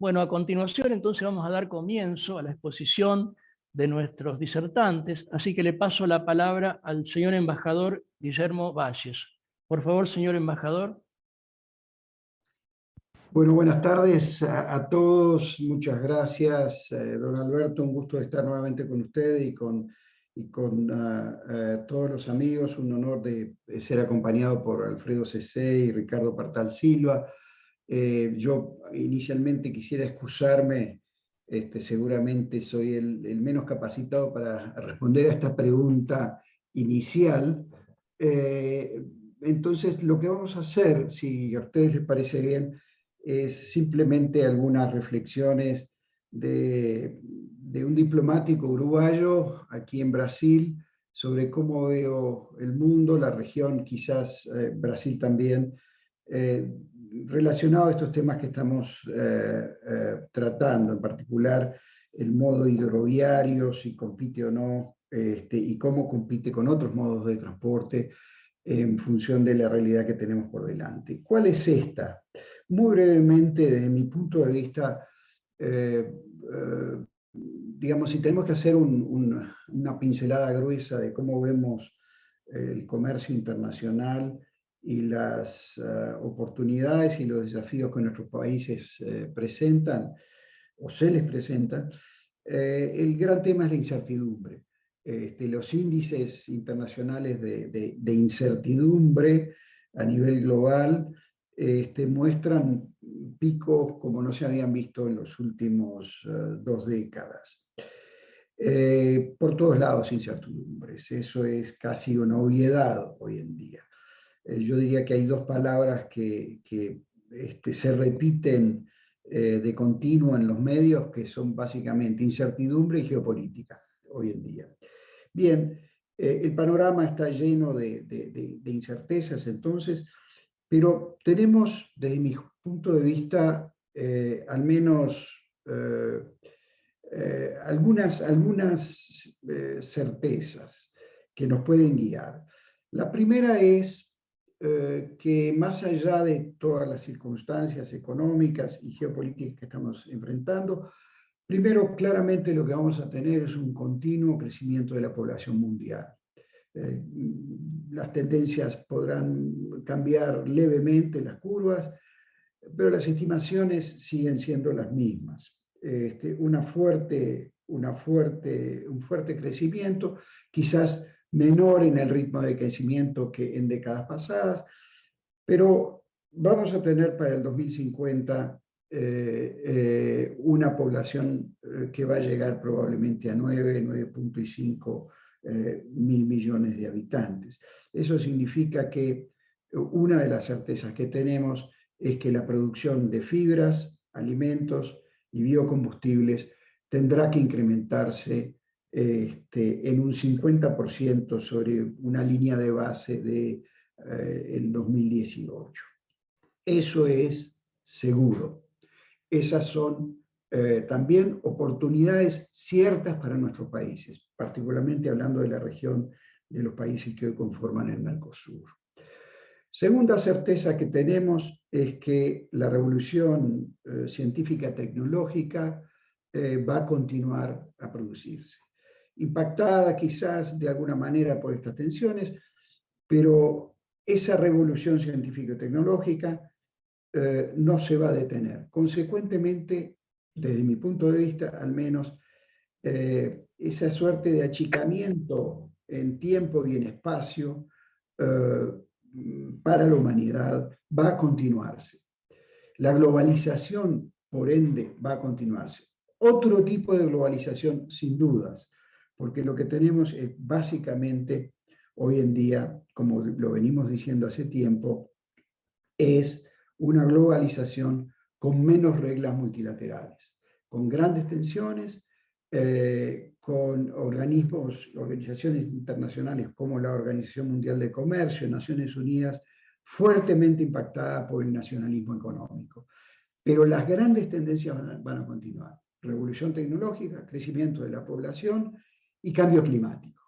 Bueno, a continuación entonces vamos a dar comienzo a la exposición de nuestros disertantes, así que le paso la palabra al señor embajador Guillermo Valles. Por favor, señor embajador. Bueno, buenas tardes a todos. Muchas gracias, don Alberto. Un gusto estar nuevamente con usted y con todos los amigos. Un honor de ser acompañado por Alfredo Cessé y Ricardo Partal Silva. Yo inicialmente quisiera excusarme. Seguramente soy el menos capacitado para responder a esta pregunta inicial. Entonces, lo que vamos a hacer, si a ustedes les parece bien, es simplemente algunas reflexiones de un diplomático uruguayo aquí en Brasil sobre cómo veo el mundo, la región, quizás Brasil también, relacionado a estos temas que estamos tratando, en particular el modo hidroviario, si compite o no, y cómo compite con otros modos de transporte en función de la realidad que tenemos por delante. ¿Cuál es esta? Muy brevemente, desde mi punto de vista, digamos, si tenemos que hacer una pincelada gruesa de cómo vemos el comercio internacional y las oportunidades y los desafíos que nuestros países presentan o se les presentan, el gran tema es la incertidumbre. Los índices internacionales de incertidumbre a nivel global muestran picos como no se habían visto en los últimos 2 décadas. Por todos lados incertidumbres, eso es casi una obviedad hoy en día. Yo diría que hay 2 palabras que se repiten de continuo en los medios, que son básicamente incertidumbre y geopolítica hoy en día. Bien, el panorama está lleno de incertezas entonces, pero tenemos, desde mi punto de vista, al menos algunas certezas que nos pueden guiar. La primera es que más allá de todas las circunstancias económicas y geopolíticas que estamos enfrentando, primero, claramente lo que vamos a tener es un continuo crecimiento de la población mundial. Las tendencias podrán cambiar levemente las curvas, pero las estimaciones siguen siendo las mismas. Un fuerte crecimiento, quizás menor en el ritmo de crecimiento que en décadas pasadas, pero vamos a tener para el 2050 una población que va a llegar probablemente a 9,5 mil millones de habitantes. Eso significa que una de las certezas que tenemos es que la producción de fibras, alimentos y biocombustibles tendrá que incrementarse en un 50% sobre una línea de base de el 2018. Eso es seguro. Esas son también oportunidades ciertas para nuestros países, particularmente hablando de la región de los países que hoy conforman el Mercosur. Segunda certeza que tenemos es que la revolución científica tecnológica va a continuar a producirse. Impactada quizás de alguna manera por estas tensiones, pero esa revolución científico-tecnológica no se va a detener. Consecuentemente, desde mi punto de vista, al menos, esa suerte de achicamiento en tiempo y en espacio para la humanidad va a continuarse. La globalización, por ende, va a continuarse. Otro tipo de globalización, sin dudas, porque lo que tenemos es básicamente hoy en día, como lo venimos diciendo hace tiempo, es una globalización con menos reglas multilaterales, con grandes tensiones, con organizaciones internacionales como la Organización Mundial de Comercio, Naciones Unidas, fuertemente impactada por el nacionalismo económico. Pero las grandes tendencias van a continuar. Revolución tecnológica, crecimiento de la población y cambio climático.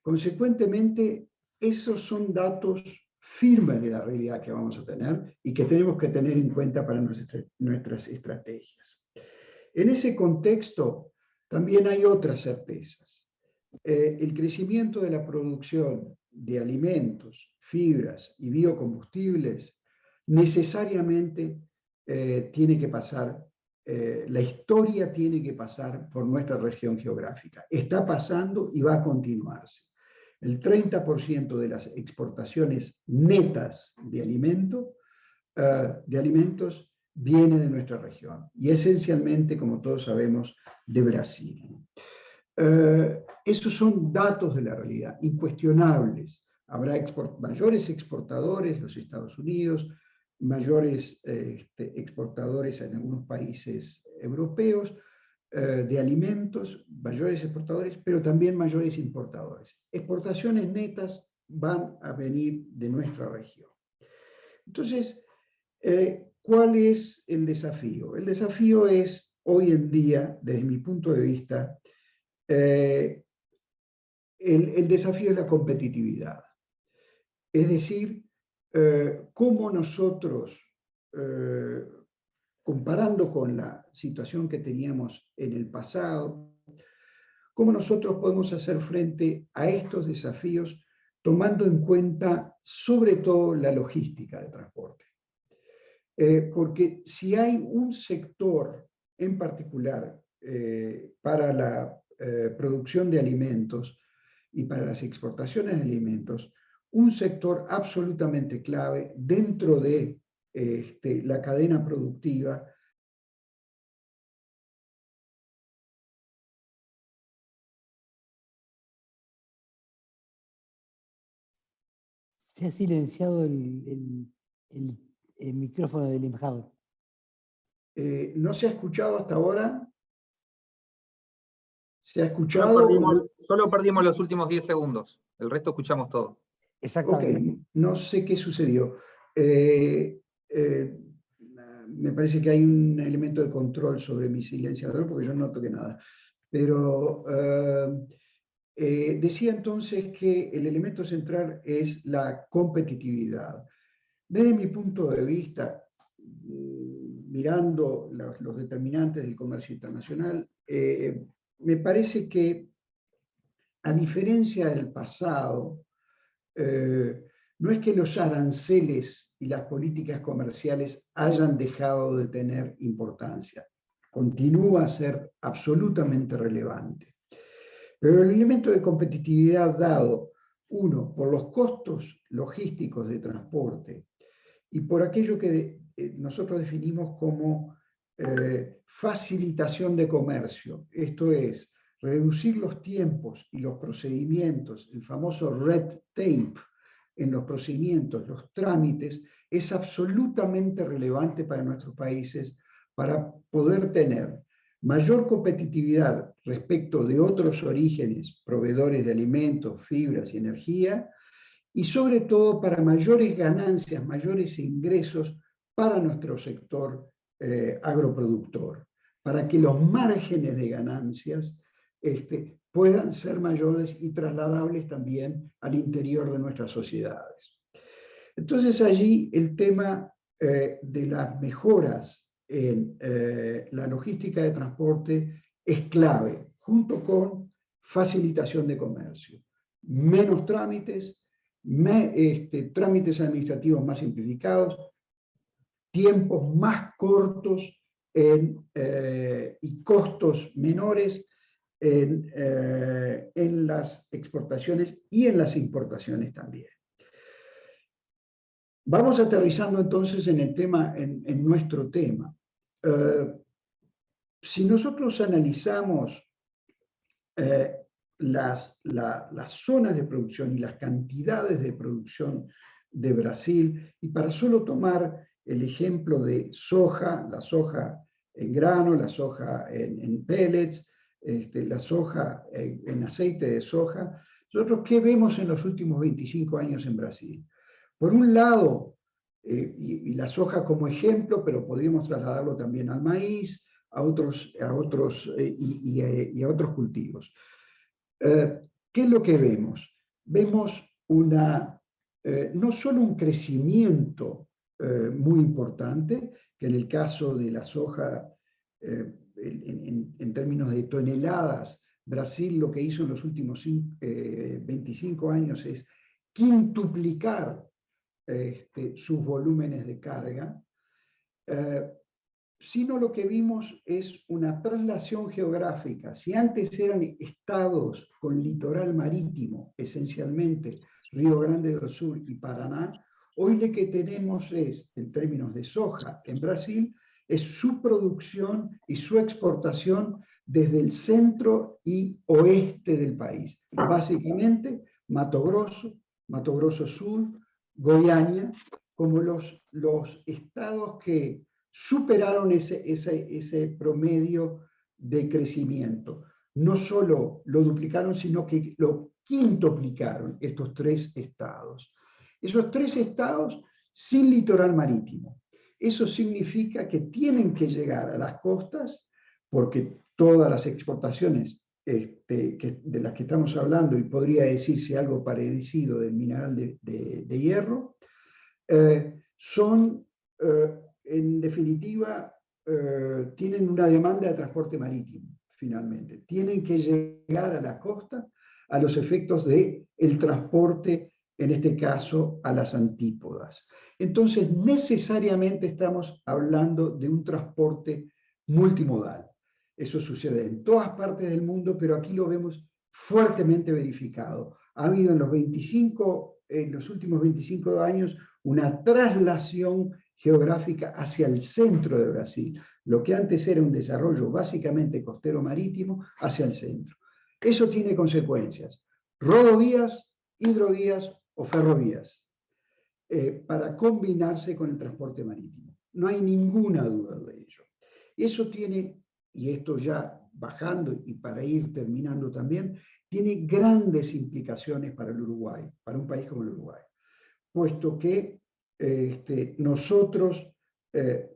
Consecuentemente, esos son datos firme de la realidad que vamos a tener y que tenemos que tener en cuenta para nuestras estrategias. En ese contexto también hay otras certezas. El crecimiento de la producción de alimentos, fibras y biocombustibles necesariamente tiene que pasar, la historia tiene que pasar por nuestra región geográfica. Está pasando y va a continuarse. El 30% de las exportaciones netas de alimentos viene de nuestra región y esencialmente, como todos sabemos, de Brasil. Esos son datos de la realidad, incuestionables. Habrá mayores exportadores, los Estados Unidos, mayores exportadores en algunos países europeos de alimentos, mayores exportadores, pero también mayores importadores. Exportaciones netas van a venir de nuestra región. Entonces, ¿cuál es el desafío? El desafío es, hoy en día, desde mi punto de vista, el desafío es la competitividad. Es decir, cómo nosotros, comparando con la situación que teníamos en el pasado, cómo nosotros podemos hacer frente a estos desafíos tomando en cuenta sobre todo la logística de transporte. Porque si hay un sector en particular para la producción de alimentos y para las exportaciones de alimentos, un sector absolutamente clave dentro de la cadena productiva. Se ha silenciado el micrófono del embajador. ¿No se ha escuchado hasta ahora? ¿Se ha escuchado? Solo perdimos los últimos 10 segundos. El resto escuchamos todo. Exactamente. Ok, no sé qué sucedió. Me parece que hay un elemento de control sobre mi silenciador porque yo no toqué nada. Pero decía entonces que el elemento central es la competitividad. Desde mi punto de vista, mirando los determinantes del comercio internacional, me parece que, a diferencia del pasado, no es que los aranceles y las políticas comerciales hayan dejado de tener importancia. Continúa a ser absolutamente relevante. Pero el elemento de competitividad dado, uno, por los costos logísticos de transporte y por aquello que nosotros definimos como facilitación de comercio, esto es, reducir los tiempos y los procedimientos, el famoso red tape en los procedimientos, los trámites, es absolutamente relevante para nuestros países para poder tener mayor competitividad respecto de otros orígenes, proveedores de alimentos, fibras y energía, y sobre todo para mayores ganancias, mayores ingresos para nuestro sector agroproductor, para que los márgenes de ganancias puedan ser mayores y trasladables también al interior de nuestras sociedades. Entonces allí el tema de las mejoras en la logística de transporte es clave, junto con facilitación de comercio. Menos trámites, trámites administrativos más simplificados, tiempos más cortos y costos menores en las exportaciones y en las importaciones también. Vamos aterrizando entonces en el tema, en nuestro tema. Si nosotros analizamos las zonas de producción y las cantidades de producción de Brasil, y para solo tomar el ejemplo de soja, la soja en grano, la soja en pellets, la soja en aceite de soja, nosotros ¿qué vemos en los últimos 25 años en Brasil? Por un lado, y la soja como ejemplo, pero podríamos trasladarlo también al maíz, a otros cultivos. ¿Qué es lo que vemos? Vemos una no solo un crecimiento muy importante, que en el caso de la soja, en términos de toneladas, Brasil lo que hizo en los últimos 25 años es quintuplicar sus volúmenes de carga, sino lo que vimos es una traslación geográfica. Si antes eran estados con litoral marítimo, esencialmente Río Grande do Sul y Paraná, hoy lo que tenemos es, en términos de soja en Brasil, es su producción y su exportación desde el centro y oeste del país. Básicamente, Mato Grosso Sur, Goiânia, como los estados que superaron ese promedio de crecimiento. No solo lo duplicaron, sino que lo quintuplicaron estos 3 estados. Esos 3 estados sin litoral marítimo. Eso significa que tienen que llegar a las costas, porque todas las exportaciones de las que estamos hablando, y podría decirse algo parecido del mineral de hierro, son, en definitiva, tienen una demanda de transporte marítimo, finalmente. Tienen que llegar a la costa a los efectos del transporte, en este caso, a las antípodas. Entonces, necesariamente estamos hablando de un transporte multimodal. Eso sucede en todas partes del mundo, pero aquí lo vemos fuertemente verificado. Ha habido en los últimos 25 años una traslación geográfica hacia el centro de Brasil, lo que antes era un desarrollo básicamente costero marítimo, hacia el centro. Eso tiene consecuencias: rodovías, hidrovías o ferrovías, para combinarse con el transporte marítimo. No hay ninguna duda de ello. Eso tiene, y esto ya bajando y para ir terminando también, tiene grandes implicaciones para el Uruguay, para un país como el Uruguay, puesto que nosotros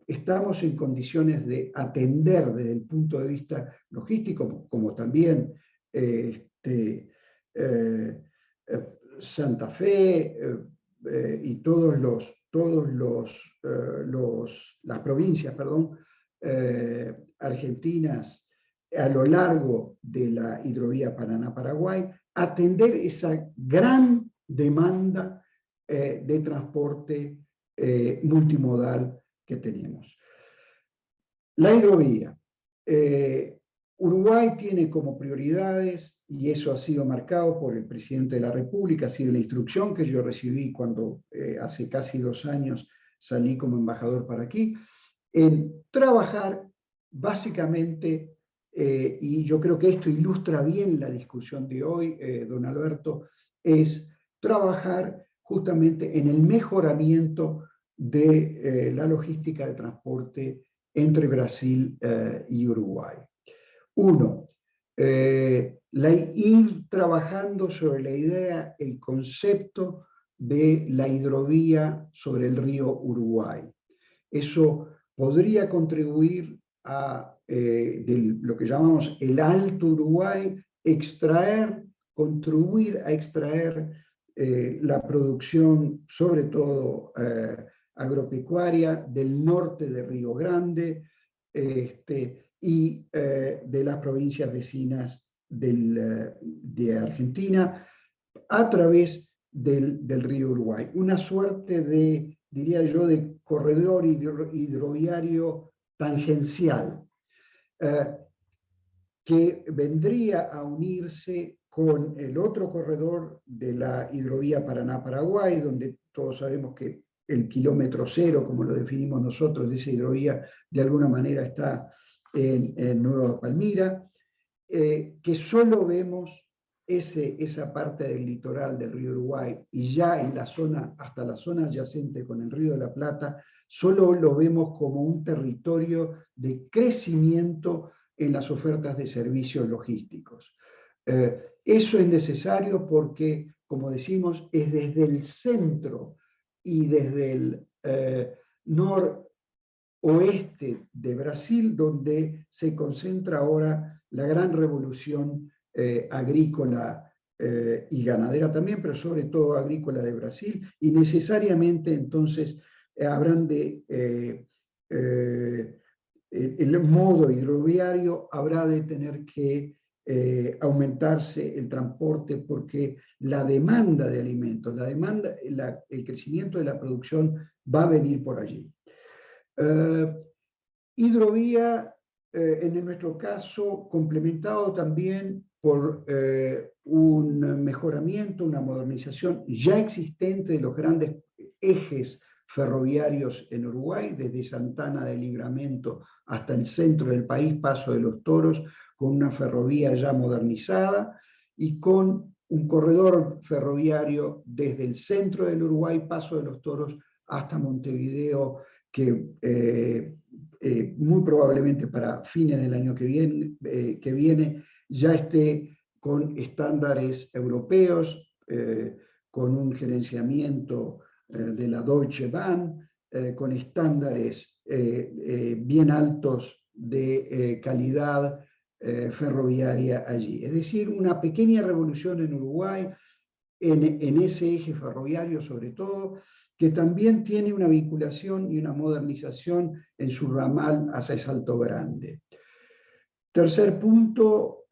estamos en condiciones de atender desde el punto de vista logístico, como también Santa Fe y las provincias, argentinas, a lo largo de la hidrovía Paraná-Paraguay, atender esa gran demanda de transporte multimodal que tenemos. La hidrovía. Uruguay tiene como prioridades, y eso ha sido marcado por el presidente de la República, ha sido la instrucción que yo recibí cuando hace casi 2 años salí como embajador para aquí, en trabajar básicamente, y yo creo que esto ilustra bien la discusión de hoy, don Alberto, es trabajar justamente en el mejoramiento de la logística de transporte entre Brasil y Uruguay. Ir trabajando sobre la idea, el concepto de la hidrovía sobre el río Uruguay. Eso podría contribuir a lo que llamamos el Alto Uruguay, contribuir a extraer la producción, sobre todo agropecuaria, del norte de Río Grande y de las provincias vecinas de Argentina, a través del río Uruguay. Una suerte de, diría yo, de corredor hidroviario tangencial, que vendría a unirse con el otro corredor de la hidrovía Paraná-Paraguay, donde todos sabemos que el kilómetro cero, como lo definimos nosotros, de esa hidrovía, de alguna manera está en Nueva Palmira, que solo vemos esa parte del litoral del río Uruguay, y ya en la zona, hasta la zona adyacente con el río de la Plata, solo lo vemos como un territorio de crecimiento en las ofertas de servicios logísticos. Eso es necesario porque, como decimos, es desde el centro y desde el noroeste de Brasil donde se concentra ahora la gran revolución agrícola y ganadera también, pero sobre todo agrícola de Brasil, y necesariamente entonces habrán de, el modo hidroviario habrá de tener que aumentarse el transporte porque la demanda de alimentos, el crecimiento de la producción va a venir por allí. Hidrovía, en nuestro caso, complementado también por un mejoramiento, una modernización ya existente de los grandes ejes ferroviarios en Uruguay, desde Santana de Libramento hasta el centro del país, Paso de los Toros, con una ferrovía ya modernizada y con un corredor ferroviario desde el centro del Uruguay, Paso de los Toros, hasta Montevideo, que muy probablemente para fines del año que viene ya esté con estándares europeos, con un gerenciamiento de la Deutsche Bahn, con estándares bien altos de calidad ferroviaria allí. Es decir, una pequeña revolución en Uruguay, en ese eje ferroviario sobre todo, que también tiene una vinculación y una modernización en su ramal hacia Salto Grande. Tercer punto,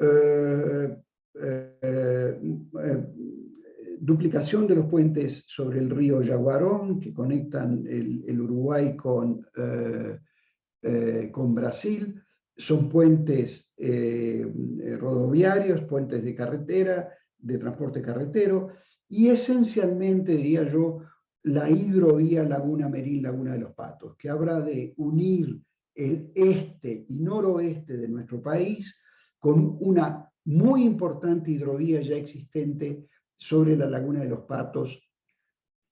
duplicación de los puentes sobre el río Yaguarón, que conectan el Uruguay con Brasil. Son puentes rodoviarios, puentes de carretera, de transporte carretero, y esencialmente, diría yo, la hidrovía Laguna Merín, Laguna de los Patos, que habrá de unir el este y noroeste de nuestro país con una muy importante hidrovía ya existente sobre la Laguna de los Patos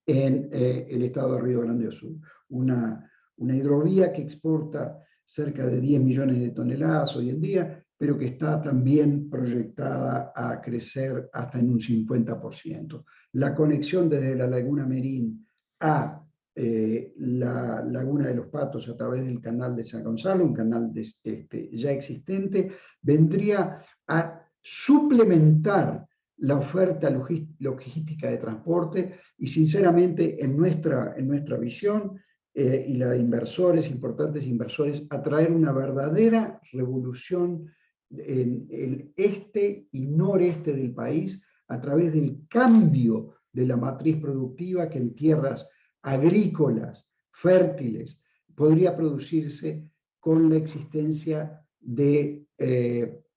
en el estado de Río Grande do Sul. Una hidrovía que exporta cerca de 10 millones de toneladas hoy en día, pero que está también proyectada a crecer hasta en un 50%. La conexión desde la Laguna Merín a la Laguna de los Patos a través del canal de San Gonzalo, un canal ya existente, vendría a suplementar la oferta logística de transporte y sinceramente en nuestra visión y la de inversores, importantes inversores, a traer una verdadera revolución en el este y noreste del país a través del cambio de la matriz productiva que en tierras agrícolas, fértiles, podría producirse con la existencia de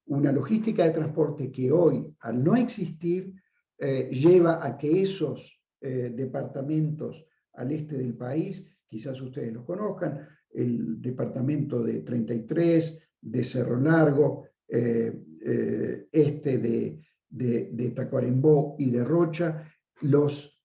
una logística de transporte que hoy, al no existir, lleva a que esos departamentos al este del país, quizás ustedes los conozcan, el departamento de 33, de Cerro Largo, este de Tacuarembó y de Rocha, los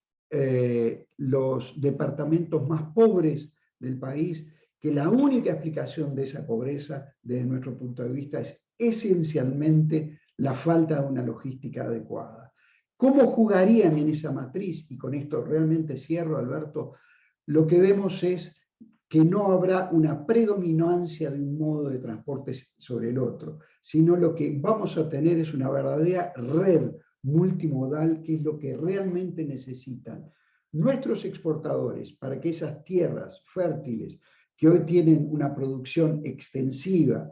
departamentos más pobres del país, que la única explicación de esa pobreza, desde nuestro punto de vista, es esencialmente la falta de una logística adecuada. ¿Cómo jugarían en esa matriz? Y con esto realmente cierro, Alberto. Lo que vemos es que no habrá una predominancia de un modo de transporte sobre el otro, sino lo que vamos a tener es una verdadera red multimodal, que es lo que realmente necesitan nuestros exportadores para que esas tierras fértiles que hoy tienen una producción extensiva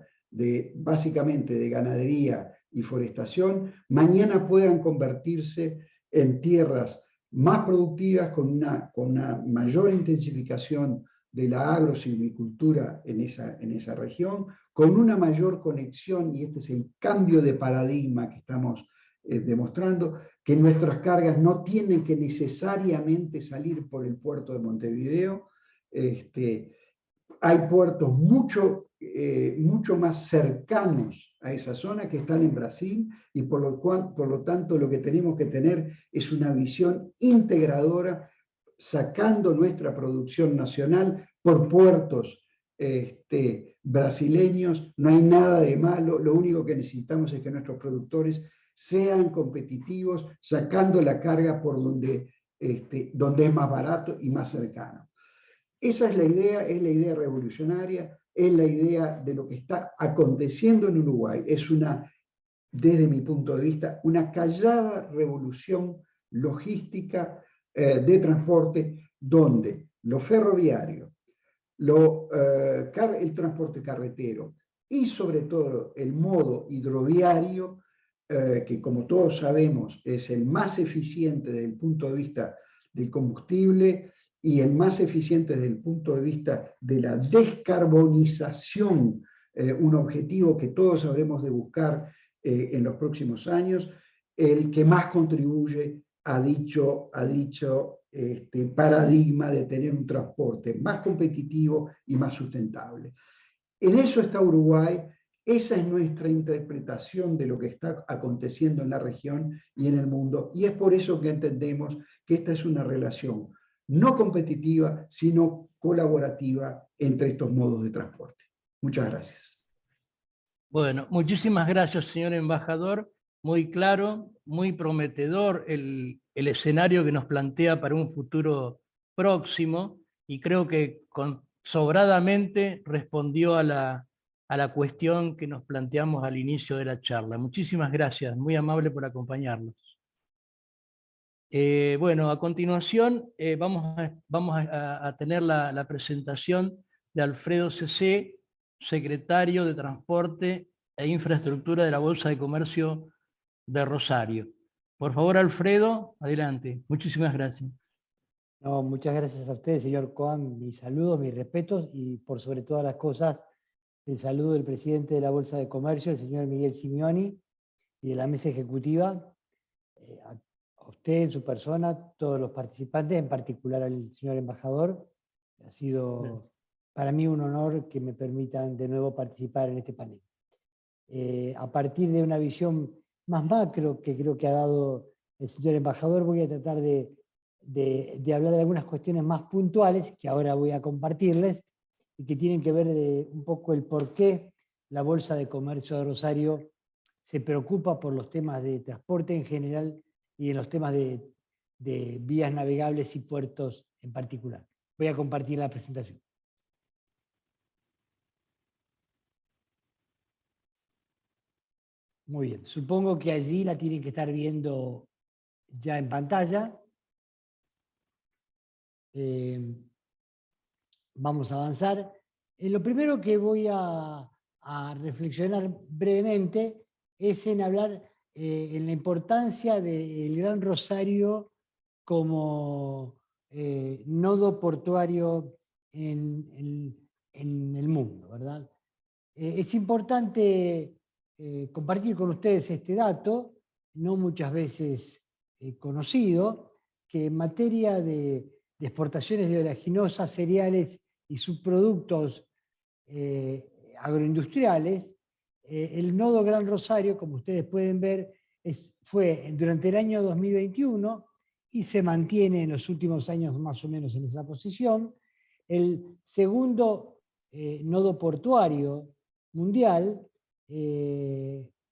básicamente de ganadería y forestación, mañana puedan convertirse en tierras más productivas con una mayor intensificación de la agrosilvicultura en esa región, con una mayor conexión, y este es el cambio de paradigma que estamos demostrando, que nuestras cargas no tienen que necesariamente salir por el puerto de Montevideo. Hay puertos mucho más cercanos a esa zona que están en Brasil, y por lo tanto lo que tenemos que tener es una visión integradora, sacando nuestra producción nacional por puertos brasileños. No hay nada de malo, lo único que necesitamos es que nuestros productores sean competitivos, sacando la carga por donde es más barato y más cercano. Esa es la idea revolucionaria, es la idea de lo que está aconteciendo en Uruguay. Es una desde mi punto de vista, una callada revolución logística de transporte, donde lo ferroviario, el transporte carretero y sobre todo el modo hidroviario, que como todos sabemos es el más eficiente desde el punto de vista del combustible y el más eficiente desde el punto de vista de la descarbonización, un objetivo que todos habremos de buscar en los próximos años, el que más contribuye a dicho paradigma de tener un transporte más competitivo y más sustentable. En eso está Uruguay, esa es nuestra interpretación de lo que está aconteciendo en la región y en el mundo, y es por eso que entendemos que esta es una relación no competitiva, sino colaborativa entre estos modos de transporte. Muchas gracias. Bueno, muchísimas gracias, señor embajador. Muy claro, muy prometedor el escenario que nos plantea para un futuro próximo, y creo que sobradamente respondió a la cuestión que nos planteamos al inicio de la charla. Muchísimas gracias, muy amable por acompañarnos. Bueno, a continuación vamos a tener la presentación de Alfredo Cecé, secretario de Transporte e Infraestructura de la Bolsa de Comercio de Rosario. Por favor, Alfredo, adelante. Muchísimas gracias. No, muchas gracias a usted, señor Coan. Mis saludos, mis respetos y por sobre todas las cosas, el saludo del presidente de la Bolsa de Comercio, el señor Miguel Simeoni, y de la mesa ejecutiva, a usted en su persona, todos los participantes, en particular al señor embajador. Ha sido para mí un honor que me permitan de nuevo participar en este panel. A partir de una visión más macro que creo que ha dado el señor embajador, voy a tratar de hablar de algunas cuestiones más puntuales que ahora voy a compartirles y que tienen que ver un poco el por qué la Bolsa de Comercio de Rosario se preocupa por los temas de transporte en general y en los temas de vías navegables y puertos en particular. Voy a compartir la presentación. Muy bien, supongo que allí la tienen que estar viendo ya en pantalla. Vamos a avanzar. Lo primero que voy a reflexionar brevemente es en hablar en la importancia del Gran Rosario como nodo portuario en el mundo, ¿verdad? Es importante compartir con ustedes este dato, no muchas veces conocido, que en materia de exportaciones de oleaginosas, cereales y subproductos agroindustriales, el nodo Gran Rosario, como ustedes pueden ver, fue durante el año 2021 y se mantiene en los últimos años más o menos en esa posición, el segundo nodo portuario mundial,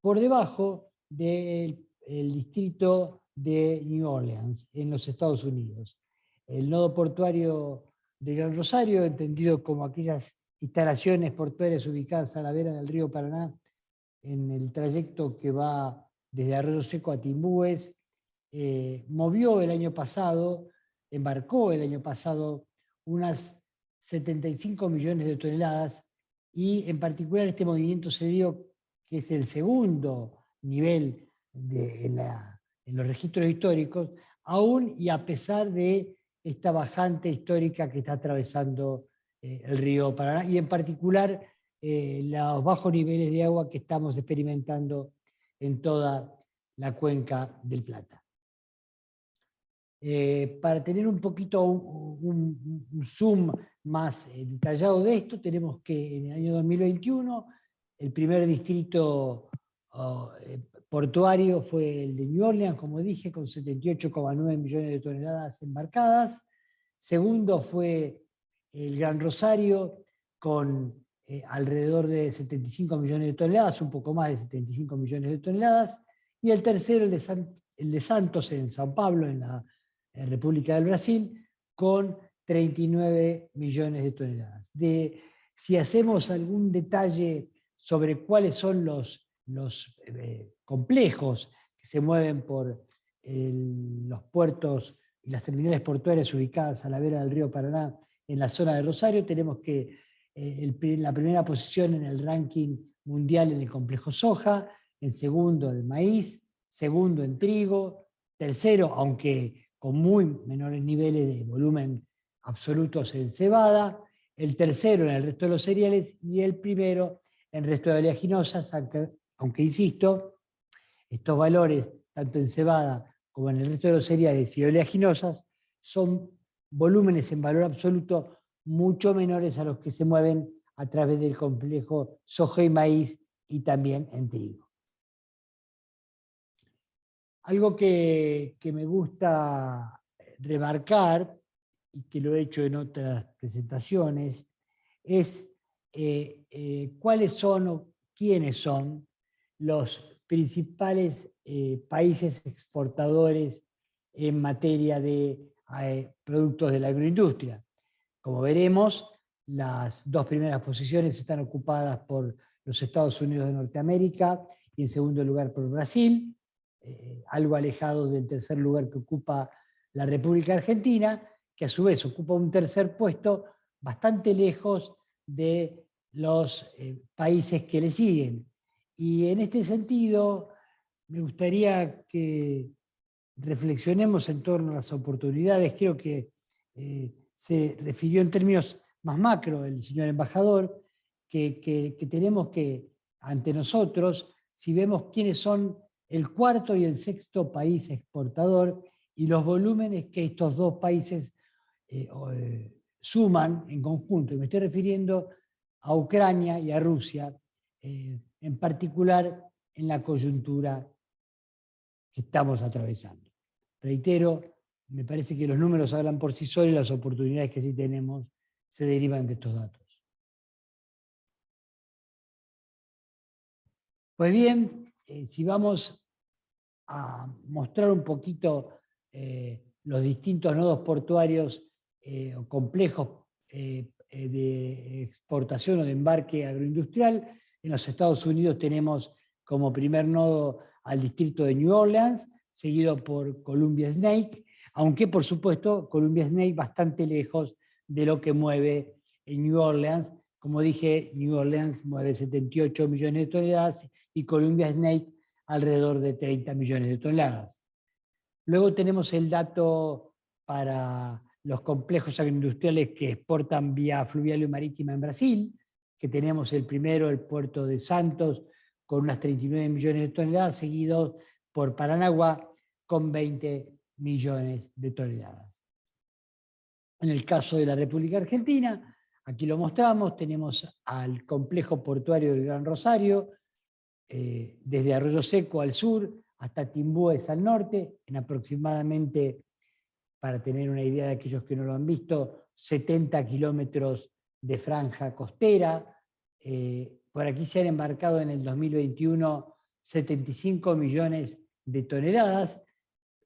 por debajo del distrito de New Orleans, en los Estados Unidos. El nodo portuario de Gran Rosario, entendido como aquellas instalaciones portuarias ubicadas a la vera del río Paraná, en el trayecto que va desde Arroyo Seco a Timbúes, movió el año pasado, embarcó el año pasado unas 75 millones de toneladas, y en particular este movimiento se dio, que es el segundo nivel en los registros históricos, aún y a pesar de esta bajante histórica que está atravesando el río Paraná, y en particular los bajos niveles de agua que estamos experimentando en toda la cuenca del Plata. Para tener un poquito un zoom más detallado de esto, tenemos que en el año 2021 el primer distrito portuario fue el de New Orleans, como dije, con 78,9 millones de toneladas embarcadas. Segundo fue el Gran Rosario, con alrededor de 75 millones de toneladas, un poco más de 75 millones de toneladas. Y el tercero, el de Santos, en São Paulo, en la República del Brasil, con 39 millones de toneladas. Si hacemos algún detalle sobre cuáles son los los complejos que se mueven por los puertos y las terminales portuarias ubicadas a la vera del río Paraná en la zona de Rosario. Tenemos que la primera posición en el ranking mundial en el complejo soja, en segundo el maíz, segundo en trigo, tercero, aunque con muy menores niveles de volumen absolutos en cebada, el tercero en el resto de los cereales y el primero en el resto de oleaginosas, aunque insisto, estos valores, tanto en cebada como en el resto de los cereales y oleaginosas, son volúmenes en valor absoluto mucho menores a los que se mueven a través del complejo soja y maíz y también en trigo. Algo que me gusta remarcar, y que lo he hecho en otras presentaciones, es cuáles son o quiénes son los principales países exportadores en materia de productos de la agroindustria. Como veremos, las dos primeras posiciones están ocupadas por los Estados Unidos de Norteamérica y en segundo lugar por Brasil, algo alejado del tercer lugar que ocupa la República Argentina, que a su vez ocupa un tercer puesto bastante lejos de los países que le siguen. Y en este sentido, me gustaría que reflexionemos en torno a las oportunidades. Creo que se refirió en términos más macro el señor embajador, que tenemos que, ante nosotros, si vemos quiénes son el cuarto y el sexto país exportador y los volúmenes que estos dos países suman en conjunto. Y me estoy refiriendo a Ucrania y a Rusia, en particular en la coyuntura que estamos atravesando. Reitero, me parece que los números hablan por sí solos y las oportunidades que sí tenemos se derivan de estos datos. Pues bien, si vamos a mostrar un poquito los distintos nodos portuarios o complejos de exportación o de embarque agroindustrial, en los Estados Unidos tenemos como primer nodo al distrito de New Orleans, seguido por Columbia Snake, aunque por supuesto Columbia Snake bastante lejos de lo que mueve en New Orleans. Como dije, New Orleans mueve 78 millones de toneladas y Columbia Snake alrededor de 30 millones de toneladas. Luego tenemos el dato para los complejos agroindustriales que exportan vía fluvial y marítima en Brasil, que tenemos el primero, el puerto de Santos, con unas 39 millones de toneladas, seguidos por Paranaguá, con 20 millones de toneladas. En el caso de la República Argentina, aquí lo mostramos, tenemos al complejo portuario del Gran Rosario, desde Arroyo Seco al sur hasta Timbúes al norte, en aproximadamente, para tener una idea de aquellos que no lo han visto, 70 kilómetros de franja costera. Por aquí se han embarcado en el 2021 75 millones de toneladas.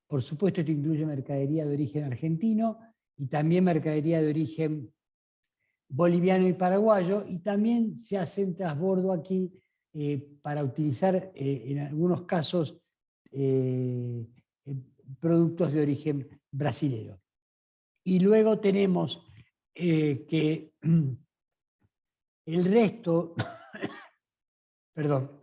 Por supuesto, esto incluye mercadería de origen argentino y también mercadería de origen boliviano y paraguayo, y también se hacen transbordo aquí para utilizar en algunos casos productos de origen brasilero. Y luego tenemos que el resto perdón,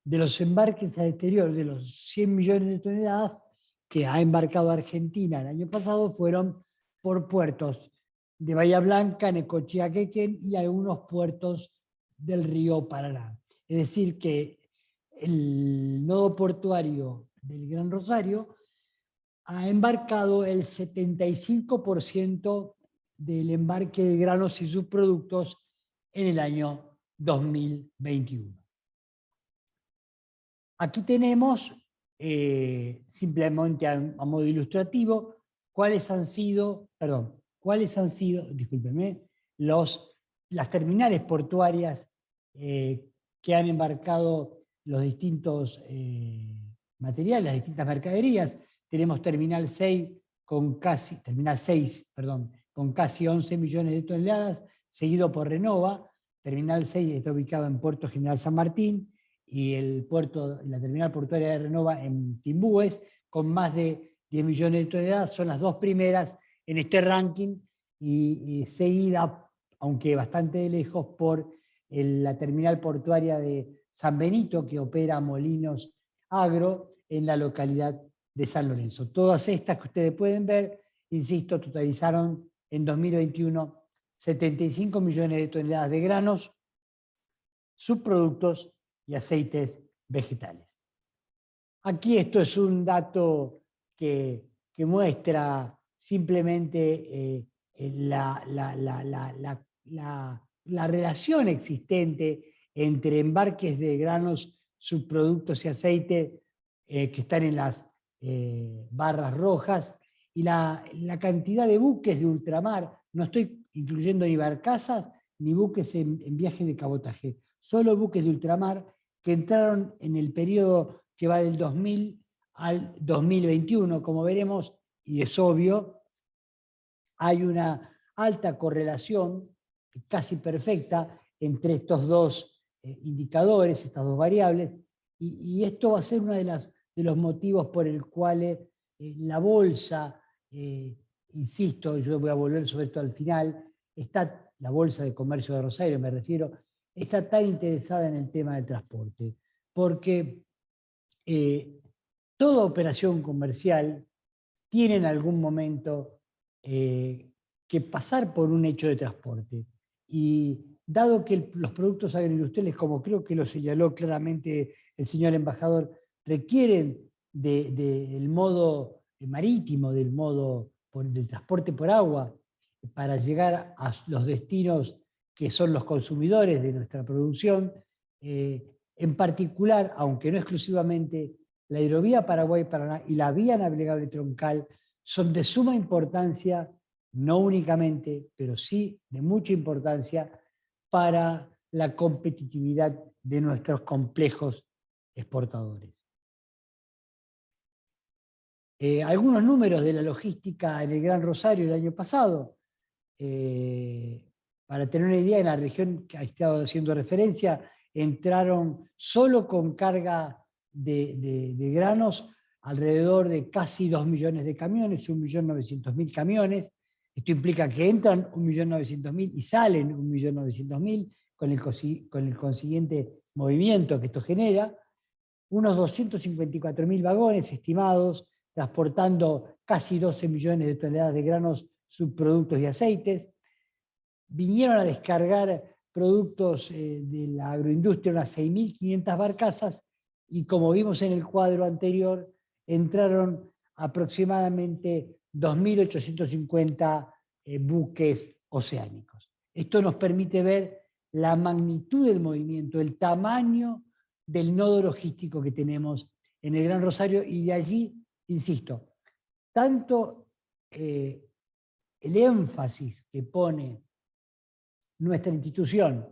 de los embarques al exterior, de los 100 millones de toneladas que ha embarcado Argentina el año pasado, fueron por puertos de Bahía Blanca, Necochea, Quequén y algunos puertos del río Paraná. Es decir, que el nodo portuario del Gran Rosario ha embarcado el 75% del embarque de granos y subproductos en el año 2021. Aquí tenemos, simplemente a modo ilustrativo, cuáles han sido, discúlpenme, las terminales portuarias que han embarcado los distintos materiales, las distintas mercaderías. Tenemos Terminal 6 con casi 11 millones de toneladas, seguido por Renova. Terminal 6 está ubicado en Puerto General San Martín, y la terminal portuaria de Renova en Timbúes, con más de 10 millones de toneladas, son las dos primeras en este ranking, y seguida, aunque bastante de lejos, por la terminal portuaria de San Benito, que opera Molinos Agro en la localidad de San Lorenzo. Todas estas que ustedes pueden ver, insisto, totalizaron en 2021 75 millones de toneladas de granos, subproductos y aceites vegetales. Aquí esto es un dato que muestra simplemente la relación existente entre embarques de granos, subproductos y aceite que están en las barras rojas, y la cantidad de buques de ultramar. No estoy incluyendo ni barcazas ni buques en viaje de cabotaje, solo buques de ultramar que entraron en el periodo que va del 2000 al 2021. Como veremos, y es obvio, hay una alta correlación, casi perfecta, entre estos dos indicadores, estas dos variables, y esto va a ser uno de los motivos por el cual la bolsa, insisto, yo voy a volver sobre esto al final, la Bolsa de Comercio de Rosario, me refiero, está tan interesada en el tema del transporte, porque toda operación comercial tiene en algún momento que pasar por un hecho de transporte. Y dado que los productos agroindustriales, como creo que lo señaló claramente el señor embajador, requieren del modo marítimo, del transporte por agua, para llegar a los destinos que son los consumidores de nuestra producción, en particular, aunque no exclusivamente, la hidrovía Paraguay-Paraná y la vía navegable troncal son de suma importancia, no únicamente, pero sí de mucha importancia para la competitividad de nuestros complejos exportadores. Algunos números de la logística en el Gran Rosario el año pasado. Para tener una idea, en la región que ha estado haciendo referencia, entraron solo con carga de granos alrededor de casi 2 millones de camiones, 1.900.000 camiones. Esto implica que entran 1.900.000 y salen 1.900.000, con el consiguiente movimiento que esto genera. Unos 254.000 vagones estimados, transportando casi 12 millones de toneladas de granos, subproductos y aceites. Vinieron a descargar productos de la agroindustria unas 6.500 barcazas, y como vimos en el cuadro anterior, entraron aproximadamente 2.850 buques oceánicos. Esto nos permite ver la magnitud del movimiento, el tamaño del nodo logístico que tenemos en el Gran Rosario, y de allí, insisto, tanto el énfasis que pone nuestra institución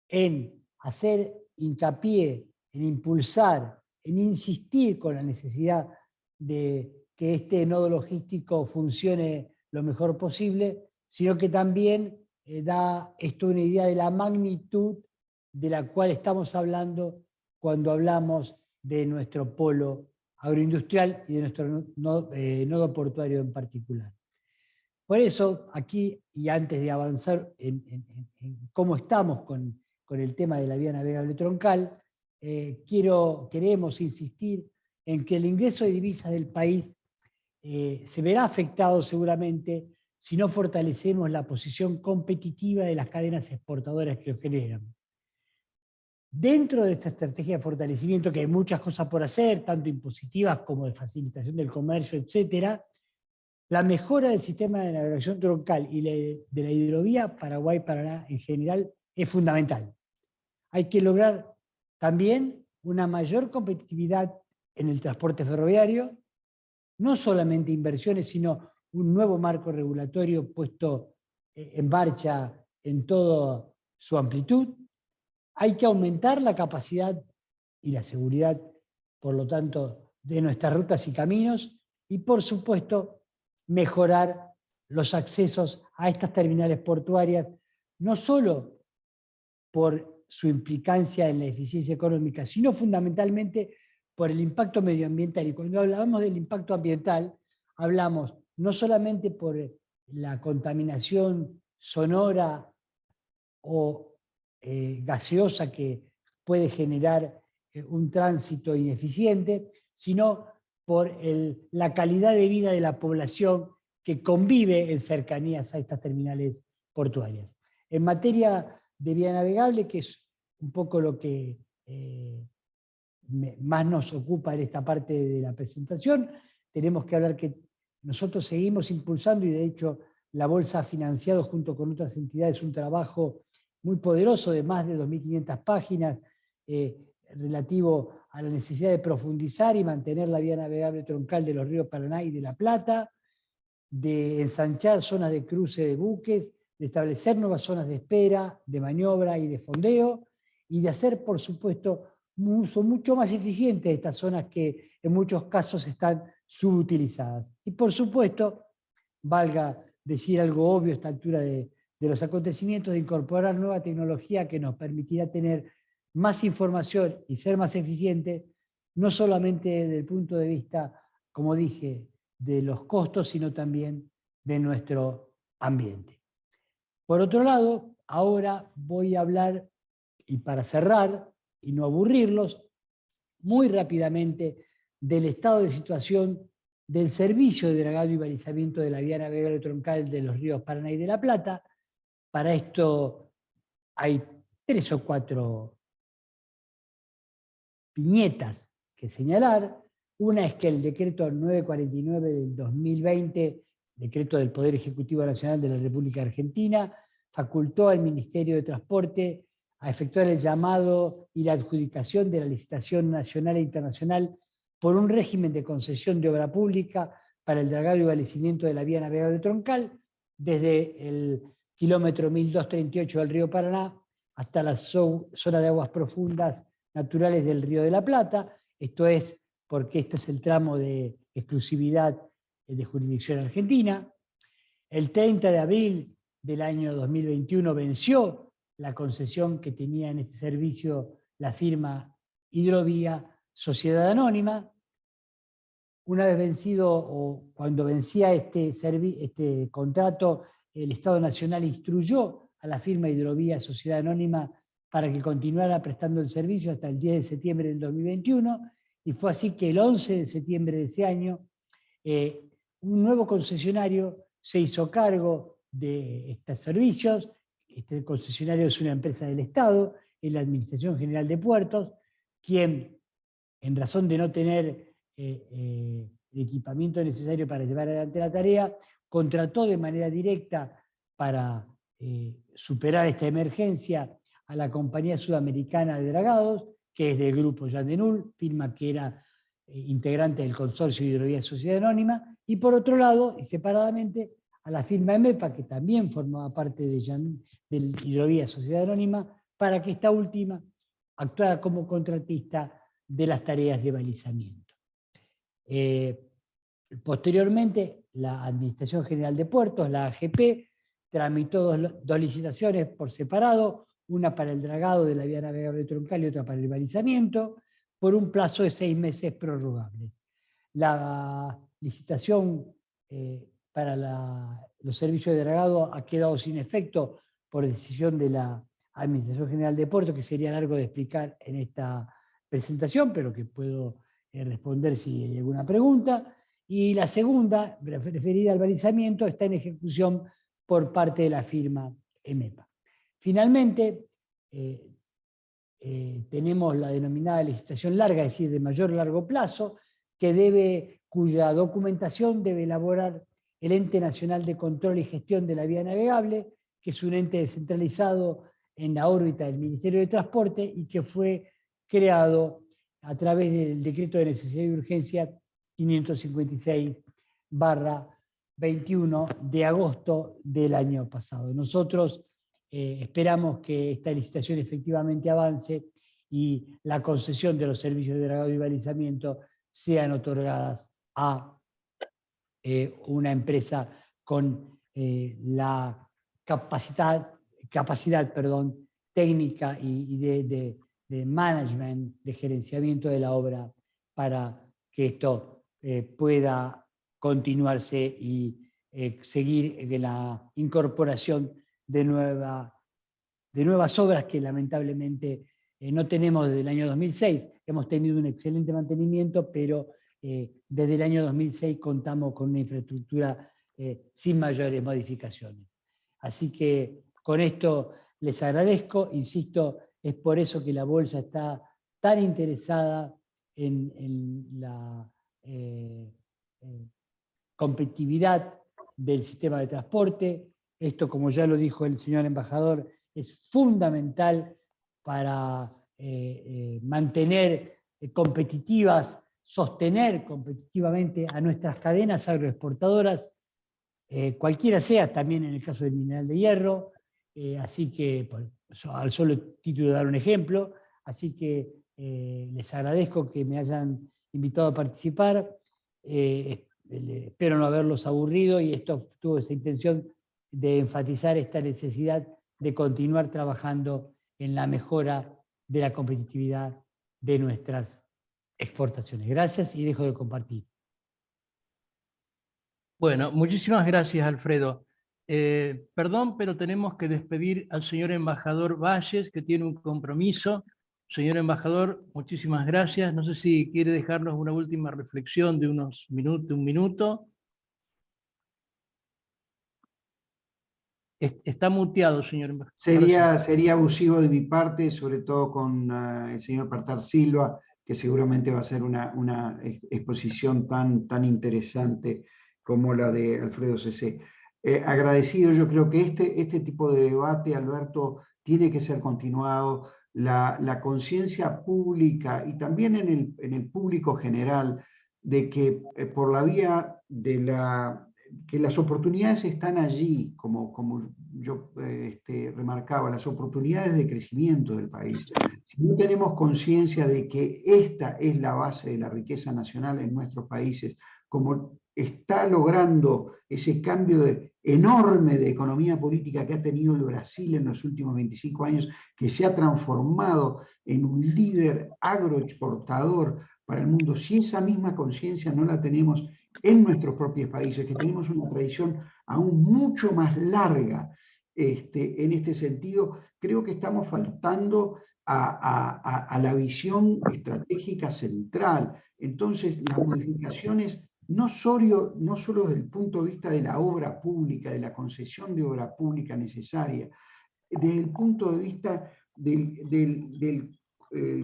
en hacer hincapié, en impulsar, en insistir con la necesidad de que este nodo logístico funcione lo mejor posible, sino que también da esto una idea de la magnitud de la cual estamos hablando cuando hablamos de nuestro polo agroindustrial y de nuestro nodo portuario en particular. Por eso, aquí, y antes de avanzar en cómo estamos con el tema de la vía navegable troncal, queremos insistir en que el ingreso de divisas del país se verá afectado seguramente si no fortalecemos la posición competitiva de las cadenas exportadoras que lo generan. Dentro de esta estrategia de fortalecimiento, que hay muchas cosas por hacer, tanto impositivas como de facilitación del comercio, etc., la mejora del sistema de navegación troncal y de la hidrovía Paraguay-Paraná en general es fundamental. Hay que lograr también una mayor competitividad en el transporte ferroviario, no solamente inversiones, sino un nuevo marco regulatorio puesto en marcha en toda su amplitud. Hay que aumentar la capacidad y la seguridad, por lo tanto, de nuestras rutas y caminos, y por supuesto, mejorar los accesos a estas terminales portuarias, no solo por su implicancia en la eficiencia económica, sino fundamentalmente por el impacto medioambiental. Y cuando hablamos del impacto ambiental, hablamos no solamente por la contaminación sonora o gaseosa que puede generar un tránsito ineficiente, sino por la calidad de vida de la población que convive en cercanías a estas terminales portuarias. En materia de vía navegable, que es un poco lo que más nos ocupa en esta parte de la presentación, tenemos que hablar que nosotros seguimos impulsando, y de hecho la Bolsa ha financiado junto con otras entidades un trabajo muy poderoso de más de 2.500 páginas relativo a la necesidad de profundizar y mantener la vía navegable troncal de los ríos Paraná y de la Plata, de ensanchar zonas de cruce de buques, de establecer nuevas zonas de espera, de maniobra y de fondeo, y de hacer, por supuesto, un uso mucho más eficiente de estas zonas que en muchos casos están subutilizadas. Y por supuesto, valga decir algo obvio a esta altura de los acontecimientos, de incorporar nueva tecnología que nos permitirá tener más información y ser más eficiente, no solamente desde el punto de vista, como dije, de los costos, sino también de nuestro ambiente. Por otro lado, ahora voy a hablar, y para cerrar, y no aburrirlos, muy rápidamente del estado de situación del servicio de dragado y balizamiento de la vía navegable troncal de los ríos Paraná y de la Plata. Para esto hay 3 o 4 viñetas que señalar. Una es que el decreto 949 del 2020, decreto del Poder Ejecutivo Nacional de la República Argentina, facultó al Ministerio de Transporte a efectuar el llamado y la adjudicación de la licitación nacional e internacional por un régimen de concesión de obra pública para el dragado y balizamiento de la vía navegable troncal desde el kilómetro 1238 del río Paraná hasta la zona de aguas profundas naturales del Río de la Plata. Esto es porque este es el tramo de exclusividad de jurisdicción argentina. El 30 de abril del año 2021 venció la concesión que tenía en este servicio la firma Hidrovía Sociedad Anónima. Una vez vencido, o cuando vencía este contrato, el Estado Nacional instruyó a la firma Hidrovía Sociedad Anónima para que continuara prestando el servicio hasta el 10 de septiembre del 2021, y fue así que el 11 de septiembre de ese año un nuevo concesionario se hizo cargo de estos servicios. Este concesionario es una empresa del Estado, es la Administración General de Puertos, quien, en razón de no tener el equipamiento necesario para llevar adelante la tarea, contrató de manera directa para superar esta emergencia a la Compañía Sudamericana de Dragados, que es del grupo Jan de Null, firma que era integrante del consorcio de Hidrovía Sociedad Anónima, y por otro lado, y separadamente, a la firma EMEPA, que también formaba parte de Hidrovía Sociedad Anónima, para que esta última actuara como contratista de las tareas de balizamiento. Posteriormente, la Administración General de Puertos, la AGP, tramitó dos licitaciones por separado, una para el dragado de la vía navegable troncal y otra para el balizamiento, por un plazo de 6 meses prorrogables. La licitación para los servicios de dragado ha quedado sin efecto por decisión de la Administración General de Puertos, que sería largo de explicar en esta presentación, pero que puedo responder si hay alguna pregunta. Y la segunda, referida al balizamiento, está en ejecución por parte de la firma EMEPA. Finalmente, tenemos la denominada licitación larga, es decir, de mayor largo plazo, cuya documentación debe elaborar el Ente Nacional de Control y Gestión de la Vía Navegable, que es un ente descentralizado en la órbita del Ministerio de Transporte y que fue creado a través del Decreto de Necesidad y Urgencia 556/21 de agosto del año pasado. Nosotros esperamos que esta licitación efectivamente avance y la concesión de los servicios de dragado y balizamiento sean otorgadas a una empresa con la capacidad técnica y de management, de gerenciamiento de la obra, para que esto pueda continuarse y seguir en la incorporación de nuevas obras que lamentablemente no tenemos desde el año 2006. Hemos tenido un excelente mantenimiento, pero desde el año 2006 contamos con una infraestructura sin mayores modificaciones. Así que con esto les agradezco, insisto, es por eso que la Bolsa está tan interesada en la competitividad del sistema de transporte. Esto, como ya lo dijo el señor embajador, es fundamental para mantener competitivas, sostener competitivamente a nuestras cadenas agroexportadoras, cualquiera sea, también en el caso del mineral de hierro, así que, al solo título de dar un ejemplo, así que les agradezco que me hayan invitado a participar, espero no haberlos aburrido, y esto tuvo esa intención de enfatizar esta necesidad de continuar trabajando en la mejora de la competitividad de nuestras exportaciones. Gracias y dejo de compartir. Bueno, muchísimas gracias, Alfredo. Perdón, pero tenemos que despedir al señor embajador Valles, que tiene un compromiso. Señor embajador, muchísimas gracias. No sé si quiere dejarnos una última reflexión de un minuto. Está muteado, señor embajador. Sería abusivo de mi parte, sobre todo con el señor Partar Silva, que seguramente va a ser una exposición tan interesante como la de Alfredo C.C. Agradecido, yo creo que este tipo de debate, Alberto, tiene que ser continuado. La conciencia pública y también en el público general de que por la vía de que las oportunidades están allí, como yo remarcaba, las oportunidades de crecimiento del país. Si no tenemos conciencia de que esta es la base de la riqueza nacional en nuestros países, como está logrando ese cambio enorme de economía política que ha tenido el Brasil en los últimos 25 años, que se ha transformado en un líder agroexportador para el mundo, si esa misma conciencia no la tenemos en nuestros propios países, que tenemos una tradición aún mucho más larga en este sentido, creo que estamos faltando a la visión estratégica central. Entonces, las modificaciones, no solo desde el punto de vista de la obra pública, de la concesión de obra pública necesaria, desde el punto de vista del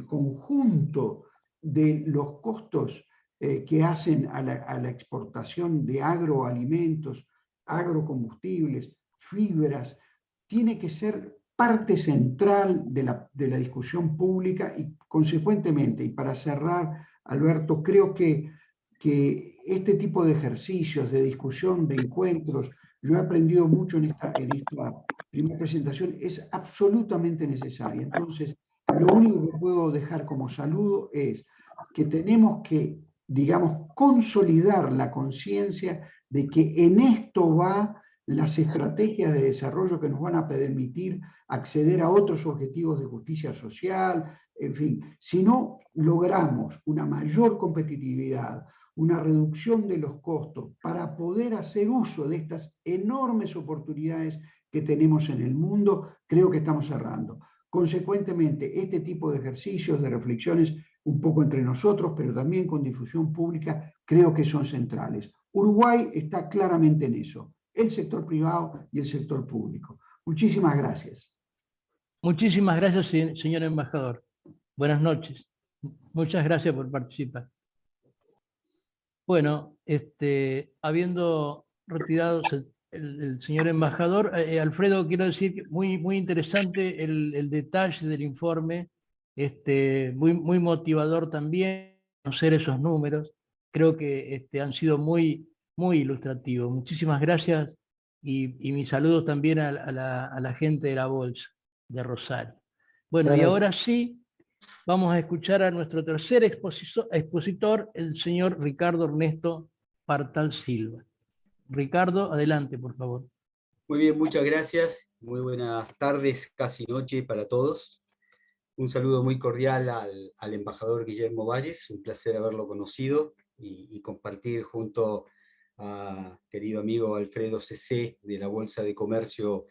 conjunto de los costos que hacen a la exportación de agroalimentos, agrocombustibles, fibras, tiene que ser parte central de la discusión pública y consecuentemente, y para cerrar, Alberto, creo que este tipo de ejercicios, de discusión, de encuentros, yo he aprendido mucho en esta primera presentación, es absolutamente necesaria. Entonces, lo único que puedo dejar como saludo es que tenemos que, digamos, consolidar la conciencia de que en esto va las estrategias de desarrollo que nos van a permitir acceder a otros objetivos de justicia social, en fin. Si no logramos una mayor competitividad, una reducción de los costos para poder hacer uso de estas enormes oportunidades que tenemos en el mundo, creo que estamos cerrando. Consecuentemente, este tipo de ejercicios, de reflexiones, un poco entre nosotros, pero también con difusión pública, creo que son centrales. Uruguay está claramente en eso, el sector privado y el sector público. Muchísimas gracias. Muchísimas gracias, señor embajador. Buenas noches. Muchas gracias por participar. Bueno, habiendo retirado el señor embajador, Alfredo, quiero decir que muy interesante el detalle del informe, muy motivador también conocer esos números. Creo que han sido muy ilustrativos. Muchísimas gracias y mis saludos también a la gente de la Bolsa de Rosario. Bueno, gracias. Y ahora sí, vamos a escuchar a nuestro tercer expositor, el señor Ricardo Ernesto Partal Silva. Ricardo, adelante, por favor. Muy bien, muchas gracias. Muy buenas tardes, casi noche para todos. Un saludo muy cordial al embajador Guillermo Valles, un placer haberlo conocido y compartir junto a querido amigo Alfredo CC de la Bolsa de Comercio